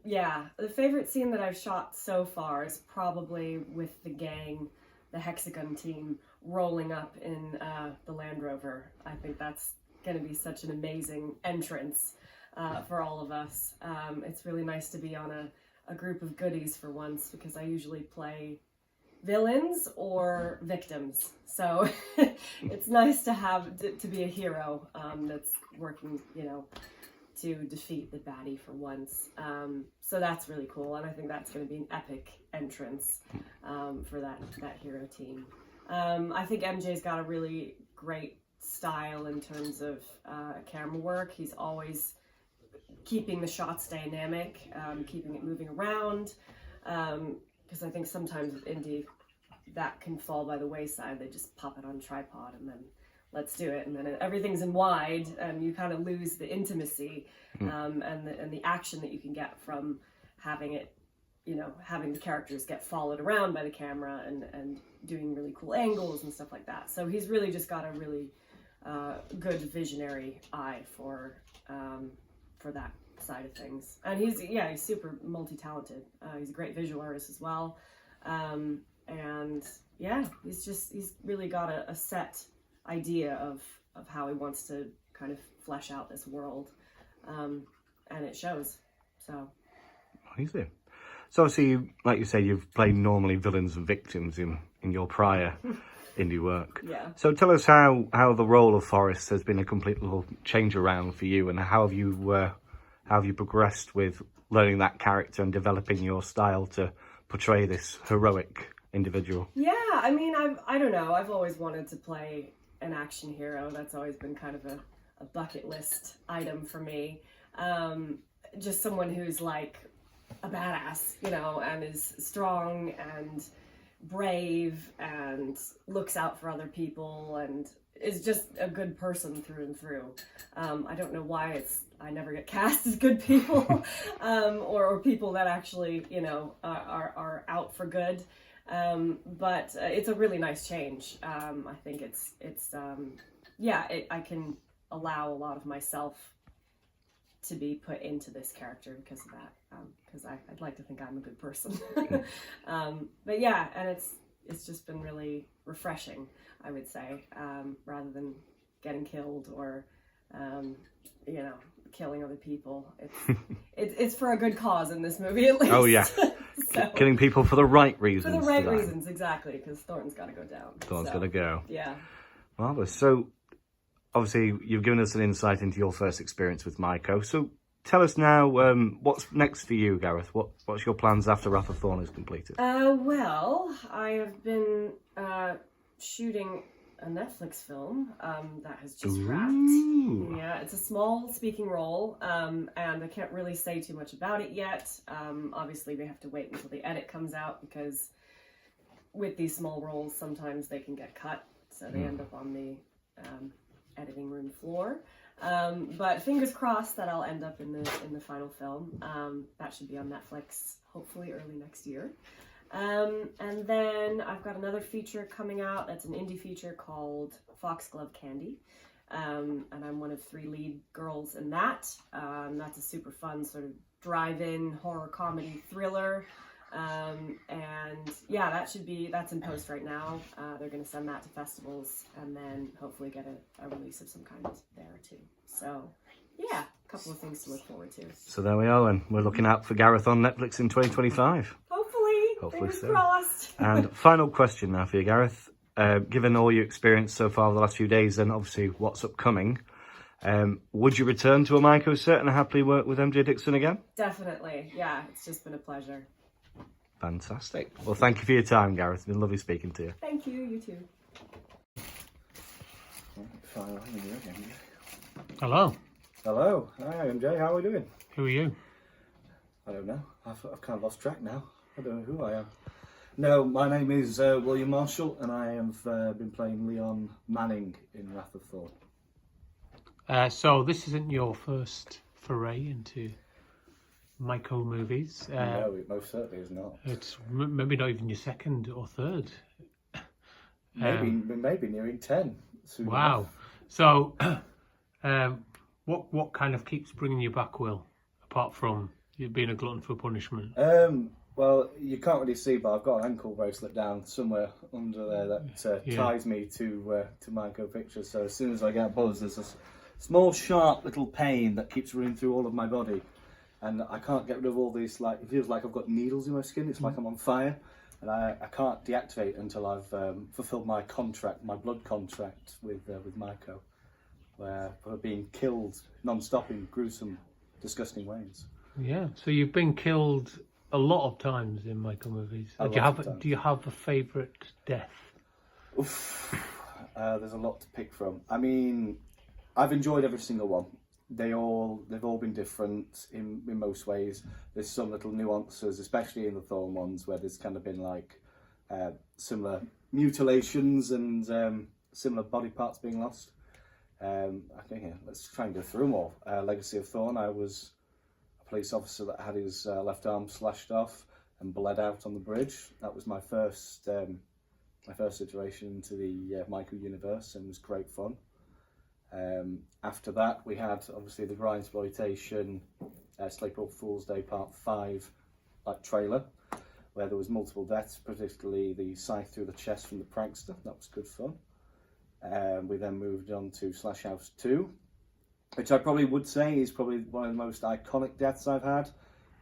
yeah, the favourite scene that I've shot so far is probably with the gang, the Hexagon team, rolling up in the Land Rover. I think that's going to be such an amazing entrance for all of us. It's really nice to be on a group of goodies for once, because I usually play villains or victims. So it's nice to have to be a hero that's working, you know, to defeat the baddie for once. So that's really cool, and I think that's going to be an epic entrance for that hero team. I think MJ's got a really great style in terms of camera work. He's always keeping the shots dynamic, keeping it moving around, because I think sometimes with indie that can fall by the wayside. They just pop it on tripod and then let's do it, and then everything's in wide, and you kind of lose the intimacy and the action that you can get from having it, you know, having the characters get followed around by the camera and doing really cool angles and stuff like that. So he's really just got a really good visionary eye for that side of things, and he's super multi-talented. He's a great visual artist as well, and yeah, he's really got a set idea of how he wants to kind of flesh out this world, and it shows. So easy. So obviously, like you say, you've played normally villains and victims in your prior indie work. Yeah. So tell us how the role of Forrest has been a complete little change around for you, and how have you progressed with learning that character and developing your style to portray this heroic individual? Yeah, I mean, I don't know. I've always wanted to play an action hero. That's always been kind of a bucket list item for me. Just someone who's like a badass, you know, and is strong and brave and looks out for other people and is just a good person through and through. I don't know why I never get cast as good people, or people that actually, you know, are out for good. But it's a really nice change. I think I can allow a lot of myself to be put into this character because of that. Because I'd like to think I'm a good person. But yeah, and it's just been really refreshing, I would say, rather than getting killed or, you know, killing other people. It's for a good cause in this movie, at least. Oh yeah, so, killing people for the right reasons. For the right reasons, exactly, because Thorn's got to go down. Thorn's got to go. Yeah. Marvelous. So, obviously, you've given us an insight into your first experience with Mycho. So, tell us now, what's next for you, Gareth? What's your plans after Wrath of Thorn is completed? Well, I have been shooting a Netflix film that has just wrapped. Yeah, it's a small speaking role, and I can't really say too much about it yet. Obviously, we have to wait until the edit comes out, because with these small roles, sometimes they can get cut, so they end up on the editing room floor. But fingers crossed that I'll end up in the final film. That should be on Netflix hopefully early next year. And then I've got another feature coming out that's an indie feature called Foxglove Candy. And I'm one of 3 lead girls in that. That's a super fun sort of drive-in horror comedy thriller. And yeah, that's in post right now. They're going to send that to festivals and then hopefully get a release of some kind there too. So yeah, a couple of things to look forward to. So there we are, and we're looking out for Gareth on Netflix in 2025. Hopefully fingers crossed. And final question now for you, Gareth. Given all your experience so far over the last few days, and obviously what's upcoming, would you return to a Mycho set and happily work with MJ Dixon again? Definitely, yeah. It's just been a pleasure. Fantastic. Well, thank you for your time, Gareth. It's been lovely speaking to you. Thank you, you too. Hello. Hello. Hi, MJ. How are we doing? Who are you? I don't know. I've kind of lost track now. I don't know who I am. No, my name is William Marshall, and I have been playing Leon Manning in Wrath of Thorn. So this isn't your first foray into Mycho movies? No, it most certainly is not. It's maybe not even your second or third. Maybe nearing 10. Wow. Enough. So, what kind of keeps bringing you back, Will? Apart from you being a glutton for punishment. Well, you can't really see, but I've got an ankle bracelet down somewhere under there that ties me to Mycho pictures. So as soon as I get buzzed, there's a small, sharp little pain that keeps running through all of my body. And I can't get rid of all these, like, it feels like I've got needles in my skin. It's like I'm on fire. And I can't deactivate until I've fulfilled my contract, my blood contract with Mycho, where I've been killed non-stop in gruesome, disgusting ways. Yeah, so you've been killed a lot of times in Mycho movies. Do you have a favourite death? Oof. There's a lot to pick from. I mean, I've enjoyed every single one. They've all been different in most ways. There's some little nuances, especially in the Thorn ones, where there's kind of been like similar mutilations and similar body parts being lost. I think let's try and go through them all. Legacy of Thorn, I was a police officer that had his left arm slashed off and bled out on the bridge. That was my first iteration into the Mycho universe, and it was great fun. After that, we had obviously the Grindsploitation April Fool's Day Part 5 trailer, where there was multiple deaths, particularly the scythe through the chest from the prankster. That was good fun. We then moved on to Slash House 2, which I probably would say is probably one of the most iconic deaths I've had,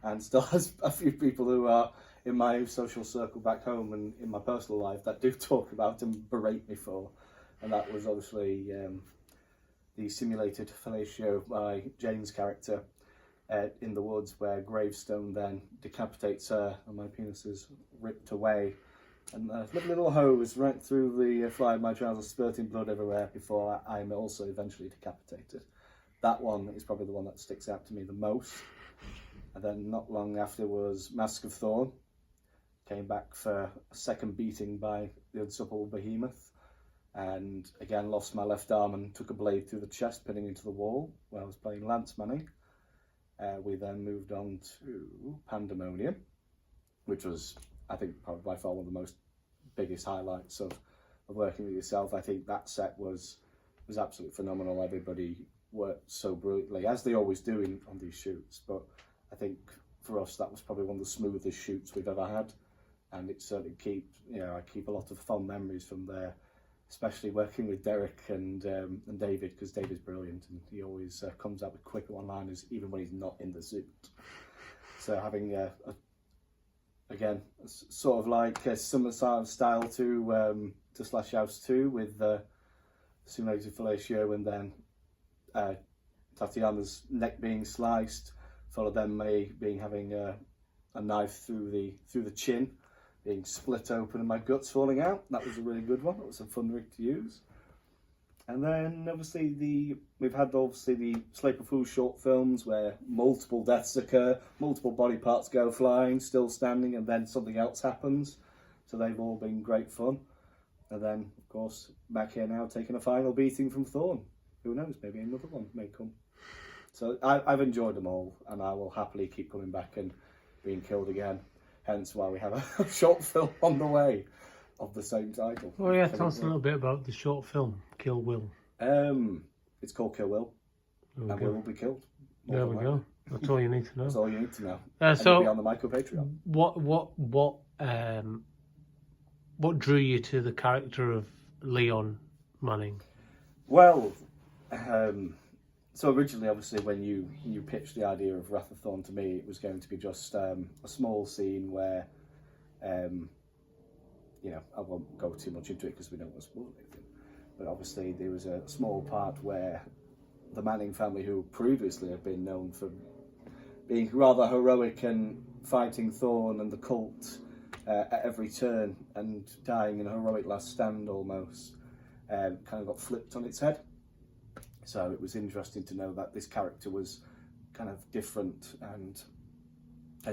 and still has a few people who are in my social circle back home and in my personal life that do talk about and berate me for, and that was obviously the simulated fellatio by Jane's character in the woods, where Gravestone then decapitates her and my penis is ripped away, and a little hose right through the fly of my trousers, spurting blood everywhere before I'm also eventually decapitated. That one is probably the one that sticks out to me the most. And then not long after was Mask of Thorn. Came back for a second beating by the unsupple behemoth, and again lost my left arm and took a blade through the chest, pinning into the wall where I was playing Lance Manning. We then moved on to Pandemonium, which was, I think, probably by far one of the most biggest highlights of working with yourself. I think that set was absolutely phenomenal. Everybody worked so brilliantly, as they always do on these shoots, but I think for us that was probably one of the smoothest shoots we've ever had, and it certainly I keep a lot of fond memories from there, especially working with Derek and David, because David's brilliant and he always comes up with quick one-liners even when he's not in the suit. So having again sort of like a similar style to Slash House 2 with simulated fellatio, and then Tatiana's neck being sliced, followed then me having a knife through the chin, being split open and my guts falling out. That was a really good one. That was a fun rig to use. And then obviously we've had the Slate of Fools short films where multiple deaths occur, multiple body parts go flying, still standing, and then something else happens. So they've all been great fun. And then of course back here now taking a final beating from Thorn. Who knows, maybe another one may come. So I've enjoyed them all, and I will happily keep coming back and being killed again. Hence why we have a short film on the way of the same title. Oh yeah, tell us a little bit about the short film, Kill Will. It's called Kill Will, and Will will be killed. There we go. That's all you need to know. That's all you need to know. So be on the Mycho Patreon. What drew you to the character of Leon Manning? Well, so originally, obviously, when you pitched the idea of Wrath of Thorn to me, it was going to be just a small scene where, I won't go too much into it because we don't want to spoil anything. But obviously, there was a small part where the Manning family, who previously have been known for being rather heroic and fighting Thorn and the cult at every turn and dying in a heroic last stand almost, kind of got flipped on its head. So it was interesting to know that this character was kind of different and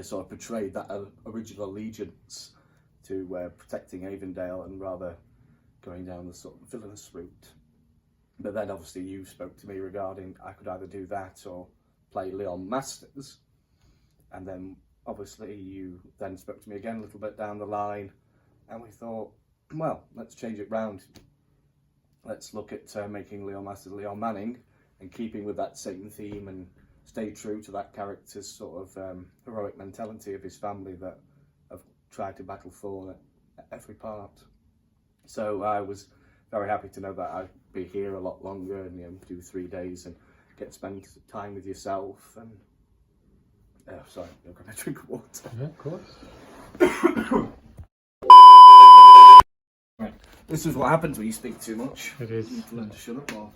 sort of portrayed that original allegiance to protecting Avondale and rather going down the sort of villainous route. But then obviously you spoke to me regarding I could either do that or play Leon Masters. And then obviously you then spoke to me again a little bit down the line, and we thought, well, let's change it round. Let's look at making Leon Masters Leon Manning and keeping with that same theme and stay true to that character's sort of heroic mentality of his family that have tried to battle Thorn at every part. So I was very happy to know that I'd be here a lot longer and do 3 days and get to spend time with yourself. And sorry, I'm going to drink of water. Yeah, of course. This is what happens when you speak too much. It is. You need to learn to shut up or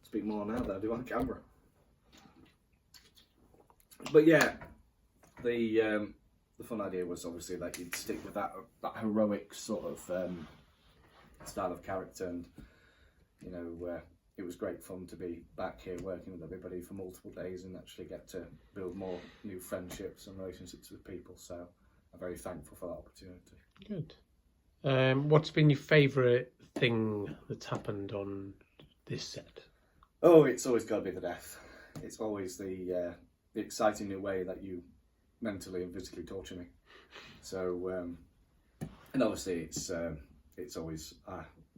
speak more now than I do on camera. But yeah, the fun idea was obviously that you'd stick with that heroic sort of style of character, and it was great fun to be back here working with everybody for multiple days and actually get to build more new friendships and relationships with people. So I'm very thankful for that opportunity. Good. What's been your favourite thing that's happened on this set? Oh, it's always got to be the death. It's always the exciting new way that you mentally and physically torture me. So, and obviously it's always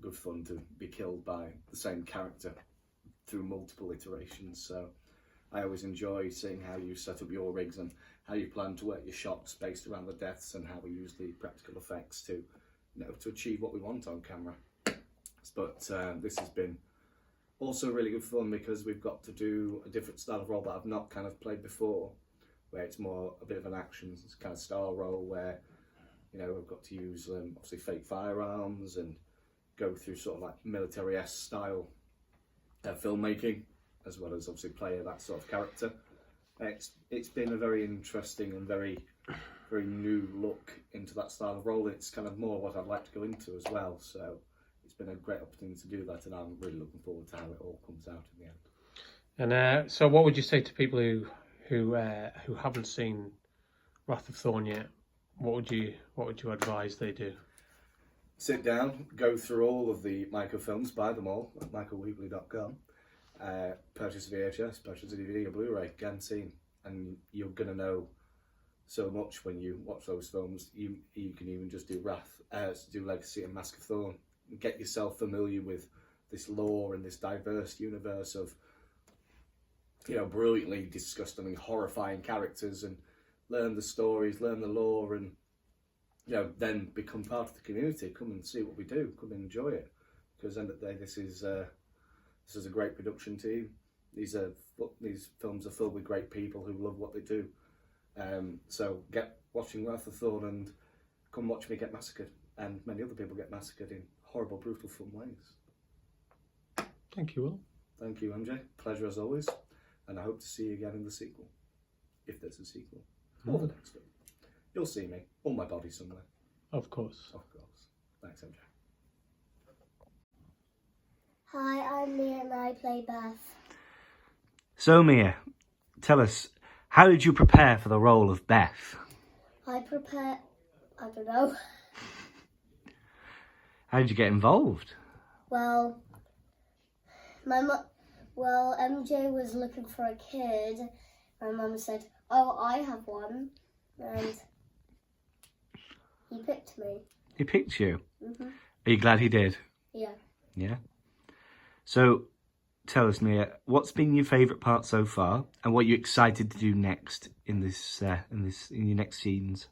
good fun to be killed by the same character through multiple iterations. So I always enjoy seeing how you set up your rigs and how you plan to work your shots based around the deaths and how we use the practical effects to achieve what we want on camera. But this has been also really good fun because we've got to do a different style of role that I've not kind of played before, where it's more a bit of an action kind of style role where You know, we've got to use obviously fake firearms and go through sort of like military-esque style filmmaking, as well as obviously play that sort of character. It's been a very interesting and very new look into that style of role. It's kind of more what I'd like to go into as well. So it's been a great opportunity to do that, and I'm really looking forward to how it all comes out in the end. And so, what would you say to people who haven't seen Wrath of Thorn yet? What would you advise they do? Sit down, go through all of the Mycho films, buy them all at mychoweebly.com. Purchase a VHS, purchase a DVD, a Blu-ray, get them seen, and you're gonna know so much when you watch those films. You can even just do do Legacy and Mask of Thorn, and get yourself familiar with this lore and this diverse universe of, you know, brilliantly disgustingly horrifying characters, and learn the stories, learn the lore, and, you know, then become part of the community. Come and see what we do. Come and enjoy it, because at the end of the day, this is a great production team. These films are filled with great people who love what they do. So get watching Wrath of Thorn and come watch me get massacred, and many other people get massacred in horrible, brutal, fun ways. Thank you, Will. Thank you, MJ. Pleasure as always, and I hope to see you again in the sequel, if there's a sequel, or the next one. You'll see me, or my body somewhere. Of course. Of course. Thanks, MJ. Hi, I'm Mia and I play Beth. So Mia, tell us, how did you prepare for the role of Beth? I don't know. How did you get involved? Well, MJ was looking for a kid. My mum said, "Oh, I have one," and he picked me. He picked you? Mhm. Are you glad he did? Yeah. Yeah. So, tell us, Mia, what's been your favourite part so far, and what are you excited to do next in your next scenes?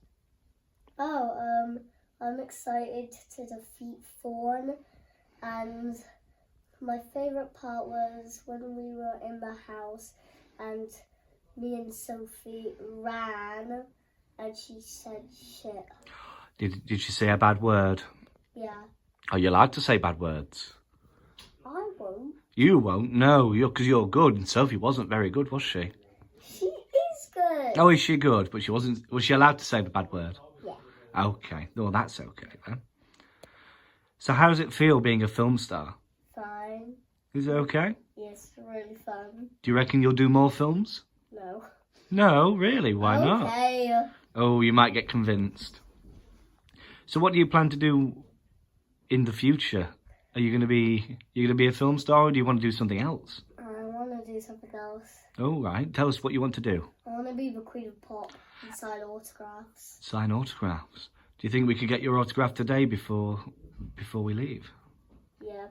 I'm excited to defeat Thorn, and my favourite part was when we were in the house and me and Sophie ran and she said shit. Did she say a bad word? Yeah. Are you allowed to say bad words? I won't. You won't? No, because you're good, and Sophie wasn't very good, was she? She is good. Oh, is she good? But she wasn't. Was she allowed to say the bad word? Yeah. Okay. Well, that's okay then. So how does it feel being a film star? Fine. Is it okay? Yes, really fun. Do you reckon you'll do more films? No. No, really? Why not? Okay. Oh, you might get convinced. So what do you plan to do in the future? Are you going to be a film star, or do you want to do something else? I want to do something else. Oh, right. Tell us what you want to do. I want to be the Queen of Pop and sign autographs. Sign autographs. Do you think we could get your autograph today before we leave? Yeah.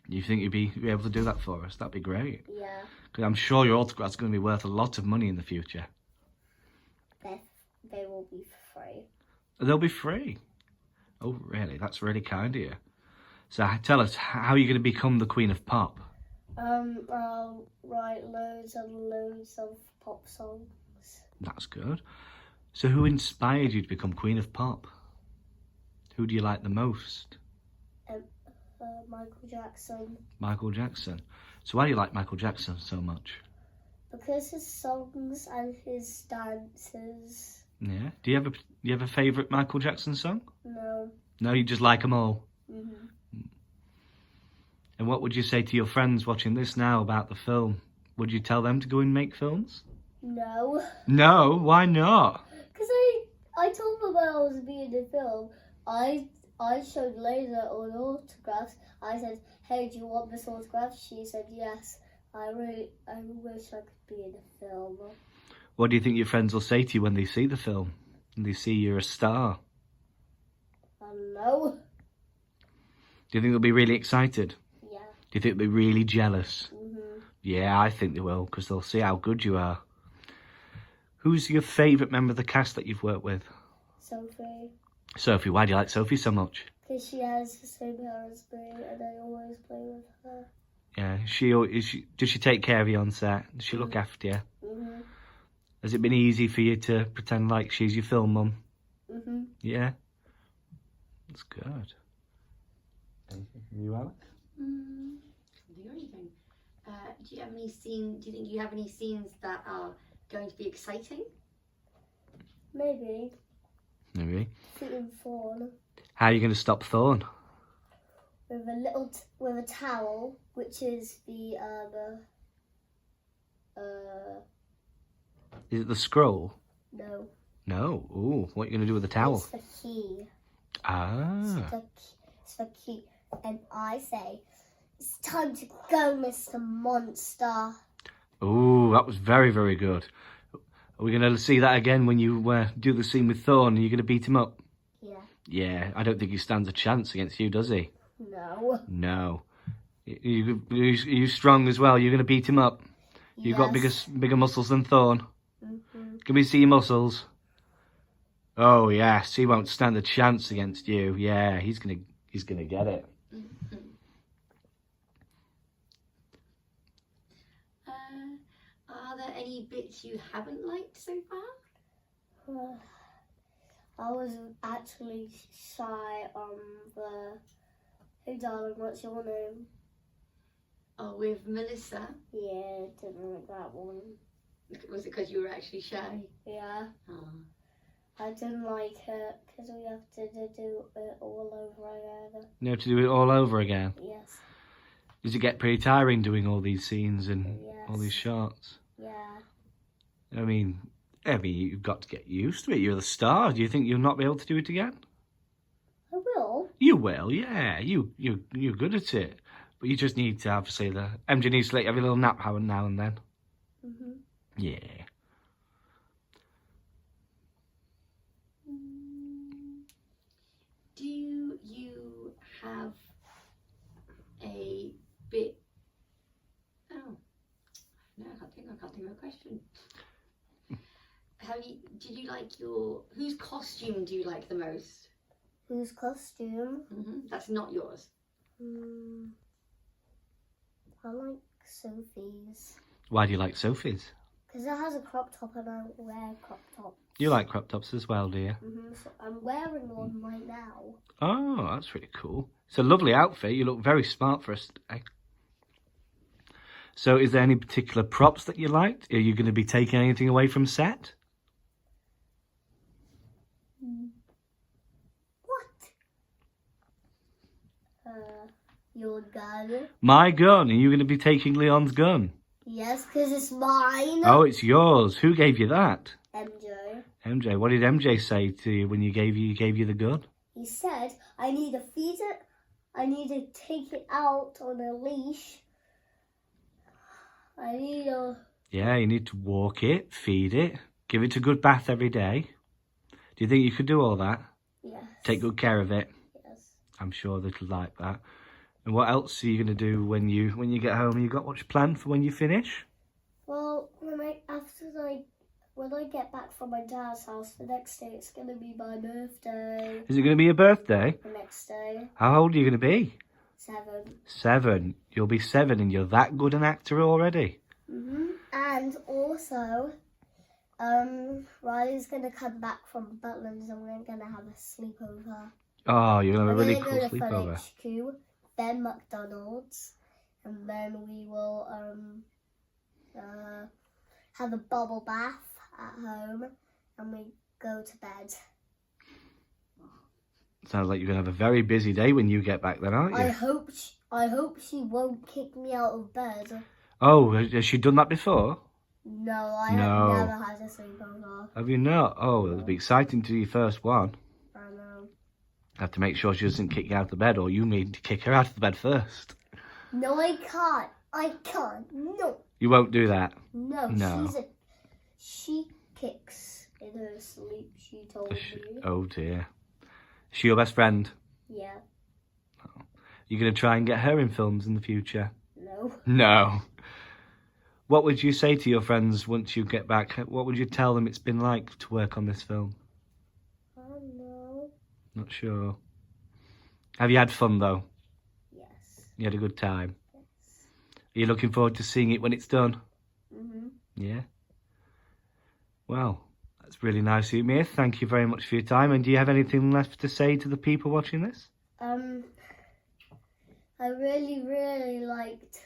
Do you think you'd be able to do that for us? That'd be great. Yeah. Because I'm sure your autograph's going to be worth a lot of money in the future. They will be free. They'll be free. Oh, really? That's really kind of you. So tell us, how are you going to become the Queen of Pop? I'll write loads and loads of pop songs. That's good. So who inspired you to become Queen of Pop? Who do you like the most? Michael Jackson. Michael Jackson. So why do you like Michael Jackson so much? Because his songs and his dances. Yeah. Do you have a favourite Michael Jackson song? No. No, you just like them all? Mhm. And what would you say to your friends watching this now about the film? Would you tell them to go and make films? No. No? Why not? Because I told them when I was being in the film, I showed Laser all autographs. I said, "Hey, do you want this autograph?" She said yes. I wish I could be in the film. What do you think your friends will say to you when they see the film? And they see you're a star? I don't know. Do you think they'll be really excited? Yeah. Do you think they'll be really jealous? Mhm. Yeah, I think they will, because they'll see how good you are. Who's your favourite member of the cast that you've worked with? Sophie. Sophie. Why do you like Sophie so much? Because she has the same hair as me and I always play with her. Yeah, does she take care of you on set? Does she look after you? Mhm. Has it been easy for you to pretend like she's your film mum? Mhm. Yeah? That's good. Anything from you, Alex? Can't think of anything. Do you have any scenes? Do you think you have any scenes that are going to be exciting? Maybe. Maybe. Shooting Thorn How are you going to stop Thorn? with a with a towel, which is the Is it the scroll? no. No. Ooh, what are you going to do with the towel? It's the key. Ah. It's the key. And I say, it's time to go, Mr. Monster. Ooh, that was very, very good. Are we going to see that again when you do the scene with Thorn? Are you going to beat him up? Yeah. Yeah, I don't think he stands a chance against you, does he? No. No. You strong as well? You're going to beat him up? You've got bigger muscles than Thorn? Can we see your muscles? Oh, yes, he won't stand a chance against you. Yeah, he's gonna get it. Are there any bits you haven't liked so far? I was actually shy on the... Hey darling, what's your name? Oh, with Melissa? Yeah, didn't like that one. Was it because you were actually shy? Yeah. Oh. I didn't like it because we have to do it all over again. You have to do it all over again? Yes. Does it get pretty tiring doing all these scenes and all these shots? Yeah. I mean, you've got to get used to it. You're the star. Do you think you'll not be able to do it again? I will. You will, yeah. You're good at it. But you just need to have, say, the... MJ needs to let you have a little nap now and then. Mhm. Yeah. Do you have a bit... Oh, no, I can't think of a question. Did you like whose costume do you like the most? Whose costume? That's not yours. I like Sophie's. Why do you like Sophie's? Because it has a crop top and I wear crop top. You like crop tops as well, do you? So I'm wearing one right now. Oh, that's really cool. It's a lovely outfit. You look very smart for us today. So is there any particular props that you liked? Are you going to be taking anything away from set? Your gun. My gun. Are you going to be taking Leon's gun? Yes, because it's mine. Oh, it's yours. Who gave you that? MJ. MJ. What did MJ say to you when he gave you the gun? He said, I need to feed it. I need to take it out on a leash. I need to... Yeah, you need to walk it, feed it, give it a good bath every day. Do you think you could do all that? Yes. Take good care of it? Yes. I'm sure that it'll like that. And what else are you going to do when you get home? You got much planned for when you finish? Well, when I get back from my dad's house, the next day it's going to be my birthday. Is it going to be your birthday? The next day. How old are you going to be? 7. 7. You'll be 7 and you're that good an actor already. And also, Riley's going to come back from Butlands and we're going to have a sleepover. Oh, you're going to have a really cool We're going to sleepover. HQ, then McDonald's, and then we will have a bubble bath at home, and we go to bed. Sounds like you're going to have a very busy day when you get back then, aren't you? I hope she won't kick me out of bed. Oh, has she done that before? No, I No. have never had a sleepover. Have you not? Oh, it'll be exciting to do your first one. I know. Have to make sure she doesn't kick you out of the bed, or you need to kick her out of the bed first. No, I can't. I can't. No. You won't do that? No. No. She kicks in her sleep, she told me. Oh dear. Is she your best friend? Yeah. You're going to try and get her in films in the future? No. No. What would you say to your friends once you get back? What would you tell them it's been like to work on this film? I don't know. Not sure. Have you had fun though? Yes. You had a good time? Yes. Are you looking forward to seeing it when it's done? Mhm. Yeah? Well, It's really nice of you, Mia. Thank you very much for your time. And do you have anything left to say to the people watching this? I really, really liked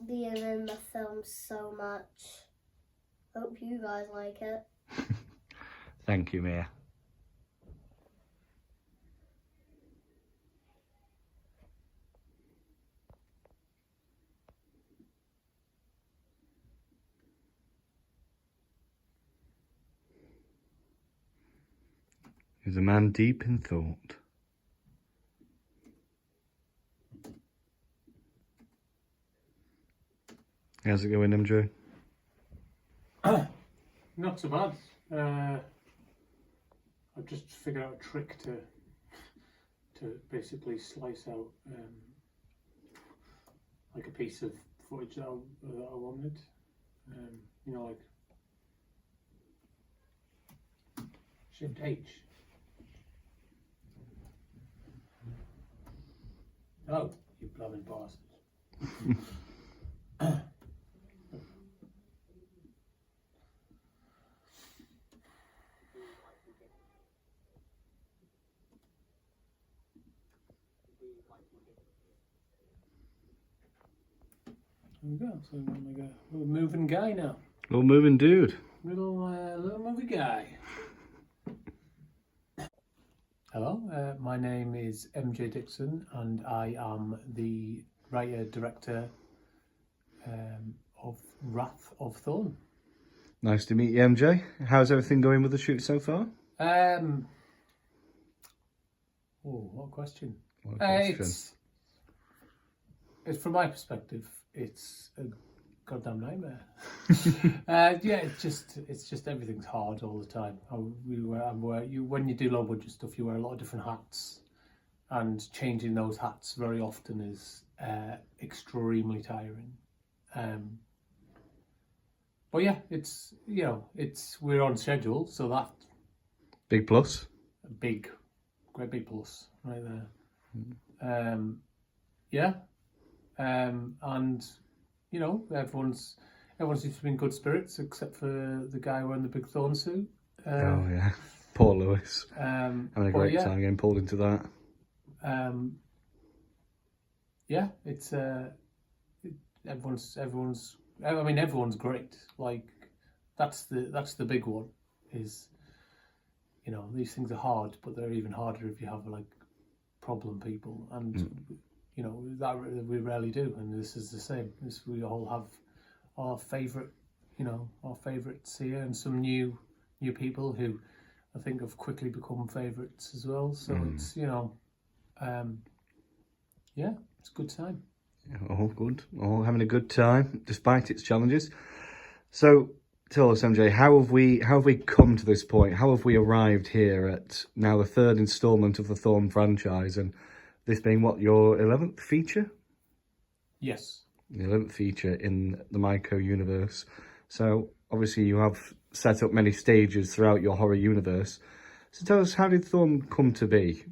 being in the film so much. Hope you guys like it. Thank you, Mia. He's a man deep in thought. How's it going, MJ? Not so bad. I've just figured out a trick to basically slice out like a piece of footage that I wanted. You know, like Shift H. Oh, you blooming bastard. There we go. So I'm like a little moving guy now. Little moving dude. Little movie guy. Hello, my name is MJ Dixon, and I am the writer-director of Wrath of Thorn. Nice to meet you, MJ. How's everything going with the shoot so far? Oh, what question? What question? It's from my perspective, it's a goddamn nightmare. Yeah, it's just everything's hard all the time. When you do low budget stuff, you wear a lot of different hats, and changing those hats very often is extremely tiring. But yeah, we're on schedule, so that big plus. Great big plus right there. Yeah. And you know, everyone seems to be in good spirits except for the guy wearing the big Thorn suit. Oh yeah, poor Lewis. Having a great time getting pulled into that. Yeah, it's everyone's. I mean, everyone's great. Like that's the big one. Is, you know, these things are hard, but they're even harder if you have like problem people, and you know that we rarely do. And this is the same. We all have our favourite, you know, our favourites here, and some new people who I think have quickly become favourites as well. So it's, you know, yeah, it's a good time. All good, all having a good time despite its challenges. So tell us, MJ, how have we come to this point? How have we arrived here at now the third instalment of the Thorn franchise, and this being what, your 11th feature? Yes. The 11th feature in the Mycho universe. So obviously you have set up many stages throughout your horror universe. So tell us, how did Thorn come to be?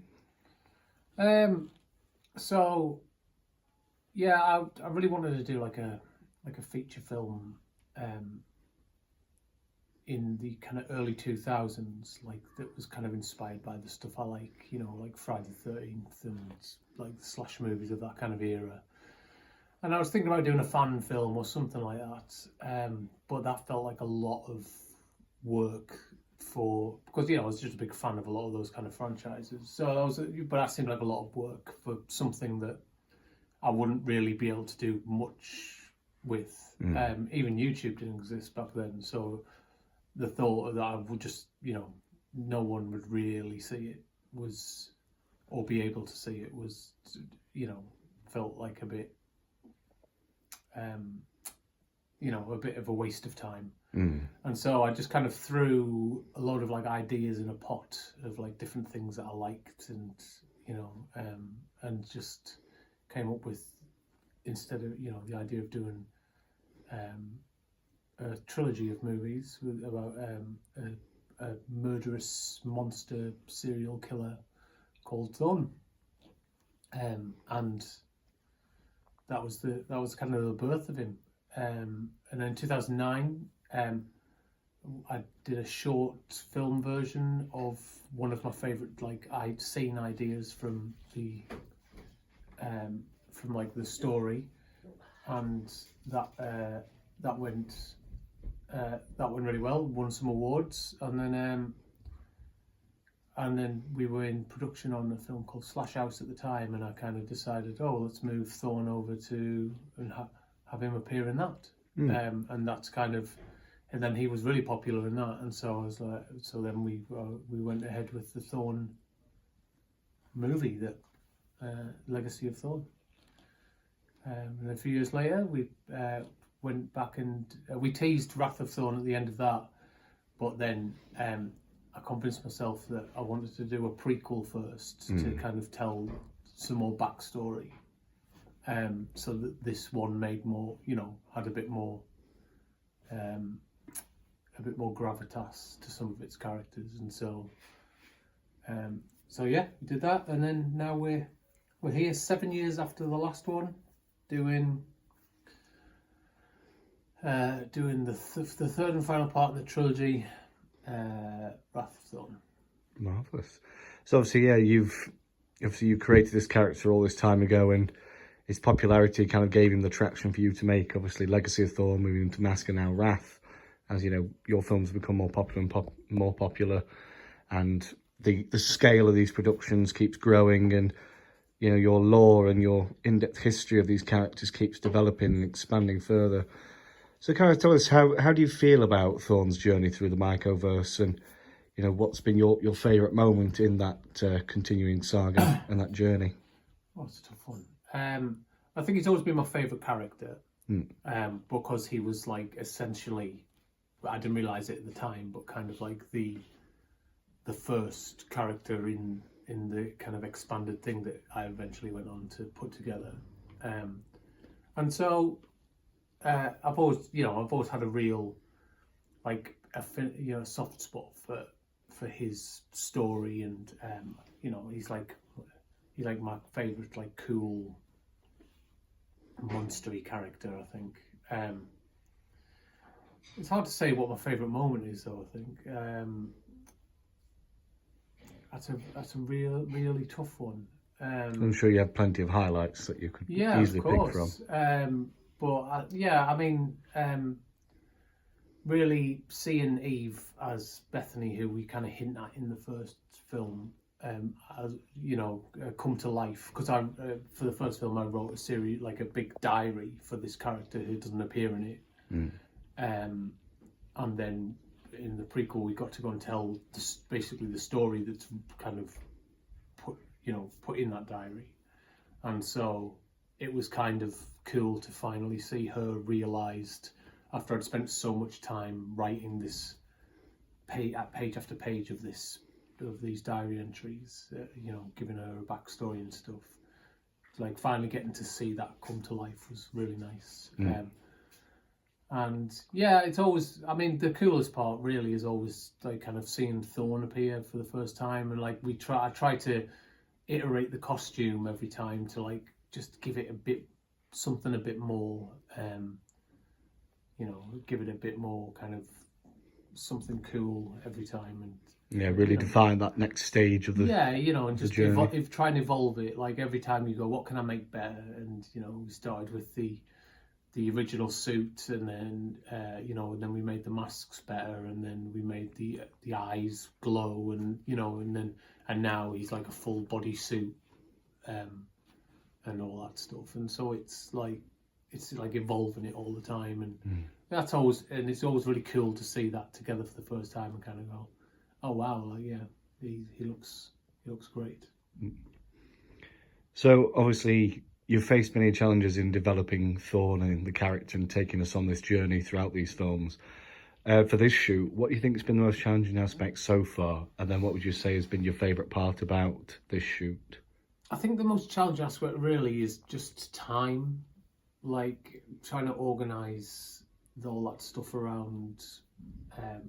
So yeah, I really wanted to do like a feature film in the kind of early 2000s, like that was kind of inspired by the stuff I like, you know, like Friday the 13th and like the slash movies of that kind of era. And I was thinking about doing a fan film or something like that, but that felt like a lot of work because, you know, I was just a big fan of a lot of those kind of franchises. So that seemed like a lot of work for something that I wouldn't really be able to do much with. Even YouTube didn't exist back then, so the thought that I would just, you know, no one would really see it or be able to see it was, you know, felt like a bit, you know, a bit of a waste of time. And so I just kind of threw a load of like ideas in a pot of like different things that I liked, and, you know, and just came up with, instead of, you know, the idea of doing a trilogy of movies about a murderous monster serial killer called Thorn, and that was kind of the birth of him. And then in 2009, I did a short film version of one of my favourite, like, scene ideas from the story, and that went really well. Won some awards, and then we were in production on a film called Slash House at the time, and I kind of decided, let's move Thorn over to and have him appear in that, and that's kind of. And then he was really popular in that, and so I was like, so then we went ahead with the Thorn movie, that Legacy of Thorn. And a few years later, we went back and we teased Wrath of Thorn at the end of that, but then I convinced myself that I wanted to do a prequel first to kind of tell some more backstory, so that this one made more, had a bit more gravitas to some of its characters, and so yeah, we did that, and then now we're here 7 years after the last one, doing the third and final part of the trilogy, Wrath of Thorn. Marvellous. So obviously, yeah, you created this character all this time ago, and his popularity kind of gave him the traction for you to make, obviously, Legacy of Thorn, moving into Mask, and now Wrath. As you know, your films become more popular and more popular, and the scale of these productions keeps growing, and your lore and your in-depth history of these characters keeps developing and expanding further. So, Gareth, tell us, how do you feel about Thorn's journey through the Mycoverse, and what's been your favourite moment in that continuing saga and that journey? Oh, it's a tough one. I think he's always been my favourite character, because he was like essentially. I didn't realise it at the time, but kind of like the first character in the kind of expanded thing that I eventually went on to put together, and so I've always had a real a soft spot for his story, and he's like my favourite cool monstery character, I think. It's hard to say what my favourite moment is, though. I think that's a really tough one. I'm sure you have plenty of highlights that you could easily pick from. Really seeing Eve as Bethany, who we kind of hint at in the first film, as come to life. Because for the first film, I wrote a series, like a big diary for this character who doesn't appear in it. And then in the prequel, we got to go and tell basically the story that's kind of put in that diary, and so it was kind of cool to finally see her realised, after I'd spent so much time writing this page after page of these diary entries, giving her a backstory and stuff. Like finally getting to see that come to life was really nice. And yeah, it's always, the coolest part really is always like kind of seeing Thorn appear for the first time, and I try to iterate the costume every time to like just give it something a bit more, give it a bit more kind of something cool every time, and really define that next stage of the and just try and evolve it. Like every time you go, what can I make better? And we started with the original suit, and then and then we made the masks better, and then we made the eyes glow, and and now he's like a full body suit, and all that stuff. And so it's like evolving it all the time, and it's always really cool to see that together for the first time and kind of go, oh wow, he looks great. So obviously you've faced many challenges in developing Thorn and the character and taking us on this journey throughout these films. For this shoot, what do you think has been the most challenging aspect so far? And then what would you say has been your favourite part about this shoot? I think the most challenging aspect really is just time, like trying to organise all that stuff around.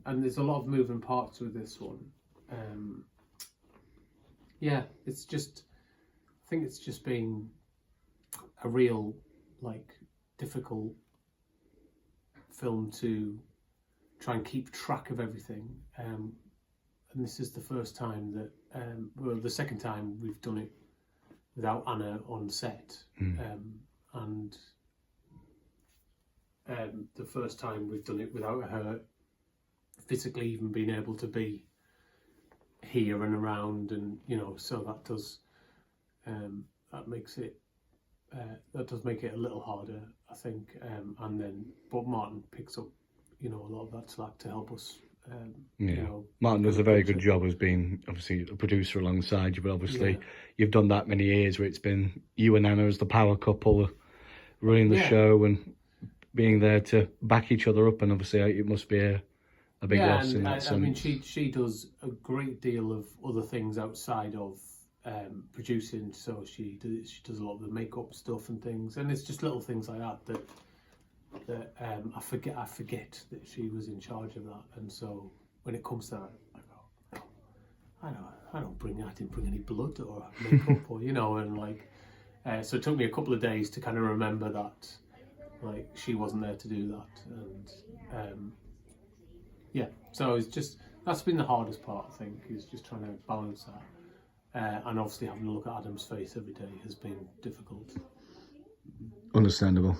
And there's a lot of moving parts with this one. It's just, I think it's just been a real difficult film to try and keep track of everything. And this is the first time that, well, the second time we've done it without Anna on set. And the first time we've done it without her physically even being able to be here and around, and so that does make it a little harder, I think. And then, but Martin picks up, a lot of that slack to help us. Martin does a very good job as being obviously a producer alongside you, but obviously you've done that many years where it's been you and Anna as the power couple running the show and being there to back each other up, and obviously it must be a big loss in that sense. I mean, she does a great deal of other things outside of producing, so she does a lot of the makeup stuff and things, and it's just little things like that I forget that she was in charge of that. And so when it comes to that, I go, I didn't bring any blood or makeup or and like so it took me a couple of days to kind of remember that, like, she wasn't there to do that. And so it's just, that's been the hardest part, I think, is just trying to balance that. And obviously having a look at Adam's face every day has been difficult. Understandable.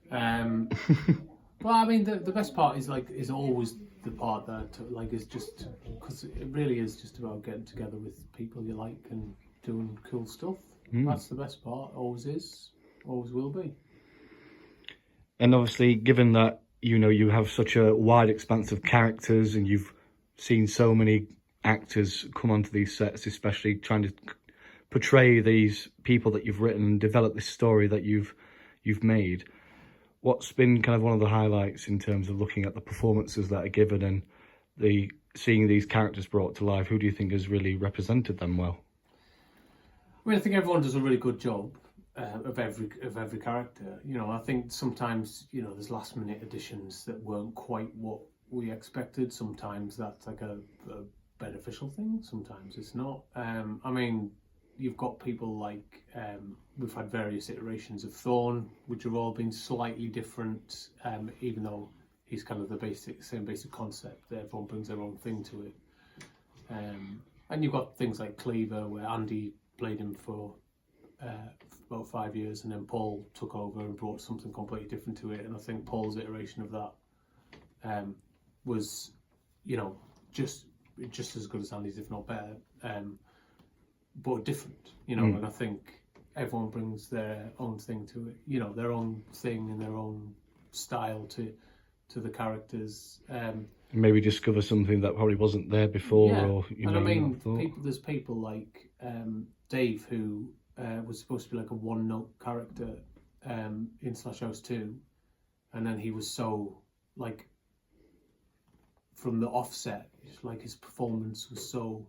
Well, I mean, the best part is always the part that is just, because it really is just about getting together with people you like and doing cool stuff. That's the best part. Always is, always will be. And obviously, given that you have such a wide expanse of characters, and you've seen so many actors come onto these sets, especially trying to portray these people that you've written and develop this story that you've made. What's been kind of one of the highlights in terms of looking at the performances that are given and seeing these characters brought to life? Who do you think has really represented them well? I mean, I think everyone does a really good job of every character. I think sometimes there's last minute additions that weren't quite what we expected. Sometimes that's like a beneficial thing. Sometimes it's not. I mean, you've got people like, we've had various iterations of Thorn, which have all been slightly different, even though he's kind of the same basic concept. Everyone brings their own thing to it. And you've got things like Cleaver, where Andy played him for about 5 years, and then Paul took over and brought something completely different to it. And I think Paul's iteration of that was, just as good as Andy's, if not better. But different, and I think everyone brings their own thing to it, their own thing and their own style to the characters. Maybe discover something that probably wasn't there before, or and I mean, there's people like Dave, who was supposed to be like a one-note character in Slash House 2, and then he was so, like, from the offset, like, his performance was so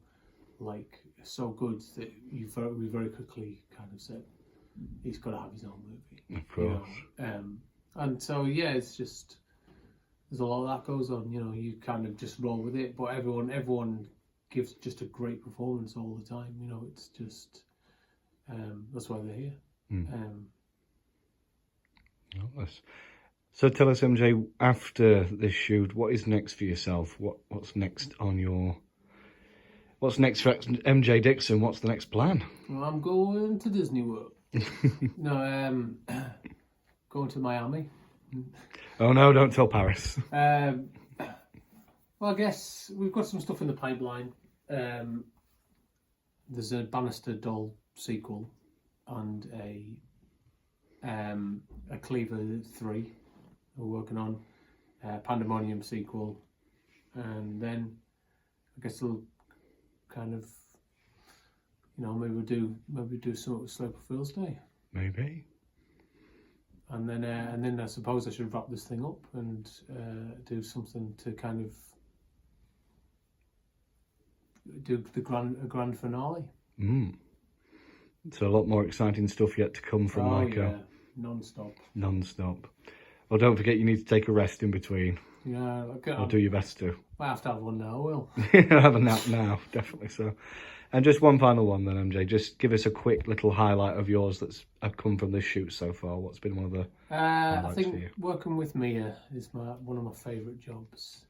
good that we very quickly kind of said he's got to have his own movie. Of course. And so it's just, there's a lot of that goes on. You kind of just roll with it, but everyone gives just a great performance all the time. It's just that's why they're here. So tell us, MJ, after this shoot, what is next for yourself? What's next What's next for MJ Dixon? What's the next plan? Well, I'm going to Disney World. No, going to Miami. Oh no, don't tell Paris. Well, I guess we've got some stuff in the pipeline. There's a Bannister Doll sequel and a Cleaver 3 we're working on, Pandemonium sequel, and then I guess we'll kind of, maybe do something with Slope of Fool's Day. Maybe. And then I suppose I should wrap this thing up and do something to kind of do a grand finale. So a lot more exciting stuff yet to come from Mycho. Yeah, non-stop. Well, don't forget you need to take a rest in between. Yeah, I'll do your best to. I have to have one now, I will. I'll have a nap now, definitely so. And just one final one then, MJ. Just give us a quick little highlight of yours that's come from this shoot so far. What's been one of the I think for you? working with Mia is one of my favourite jobs.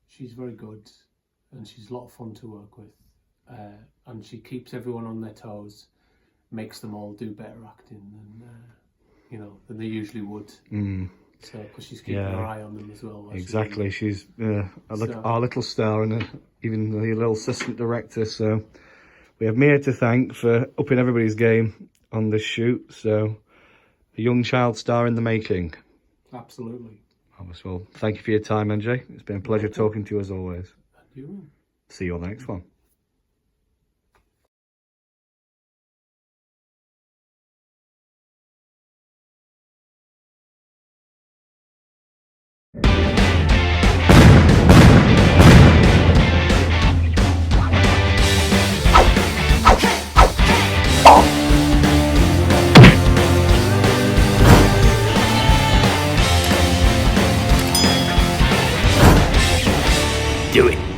She's very good, and she's a lot of fun to work with, and she keeps everyone on their toes, makes them all do better acting than they usually would. So, because she's keeping her eye on them as well. Exactly, she's our little star, and even the little assistant director. So we have Mia to thank for upping everybody's game on this shoot. So a young child star in the making. Absolutely. Well, thank you for your time, MJ. It's been a pleasure talking to you as always. Thank you. See you on the next one. Do it.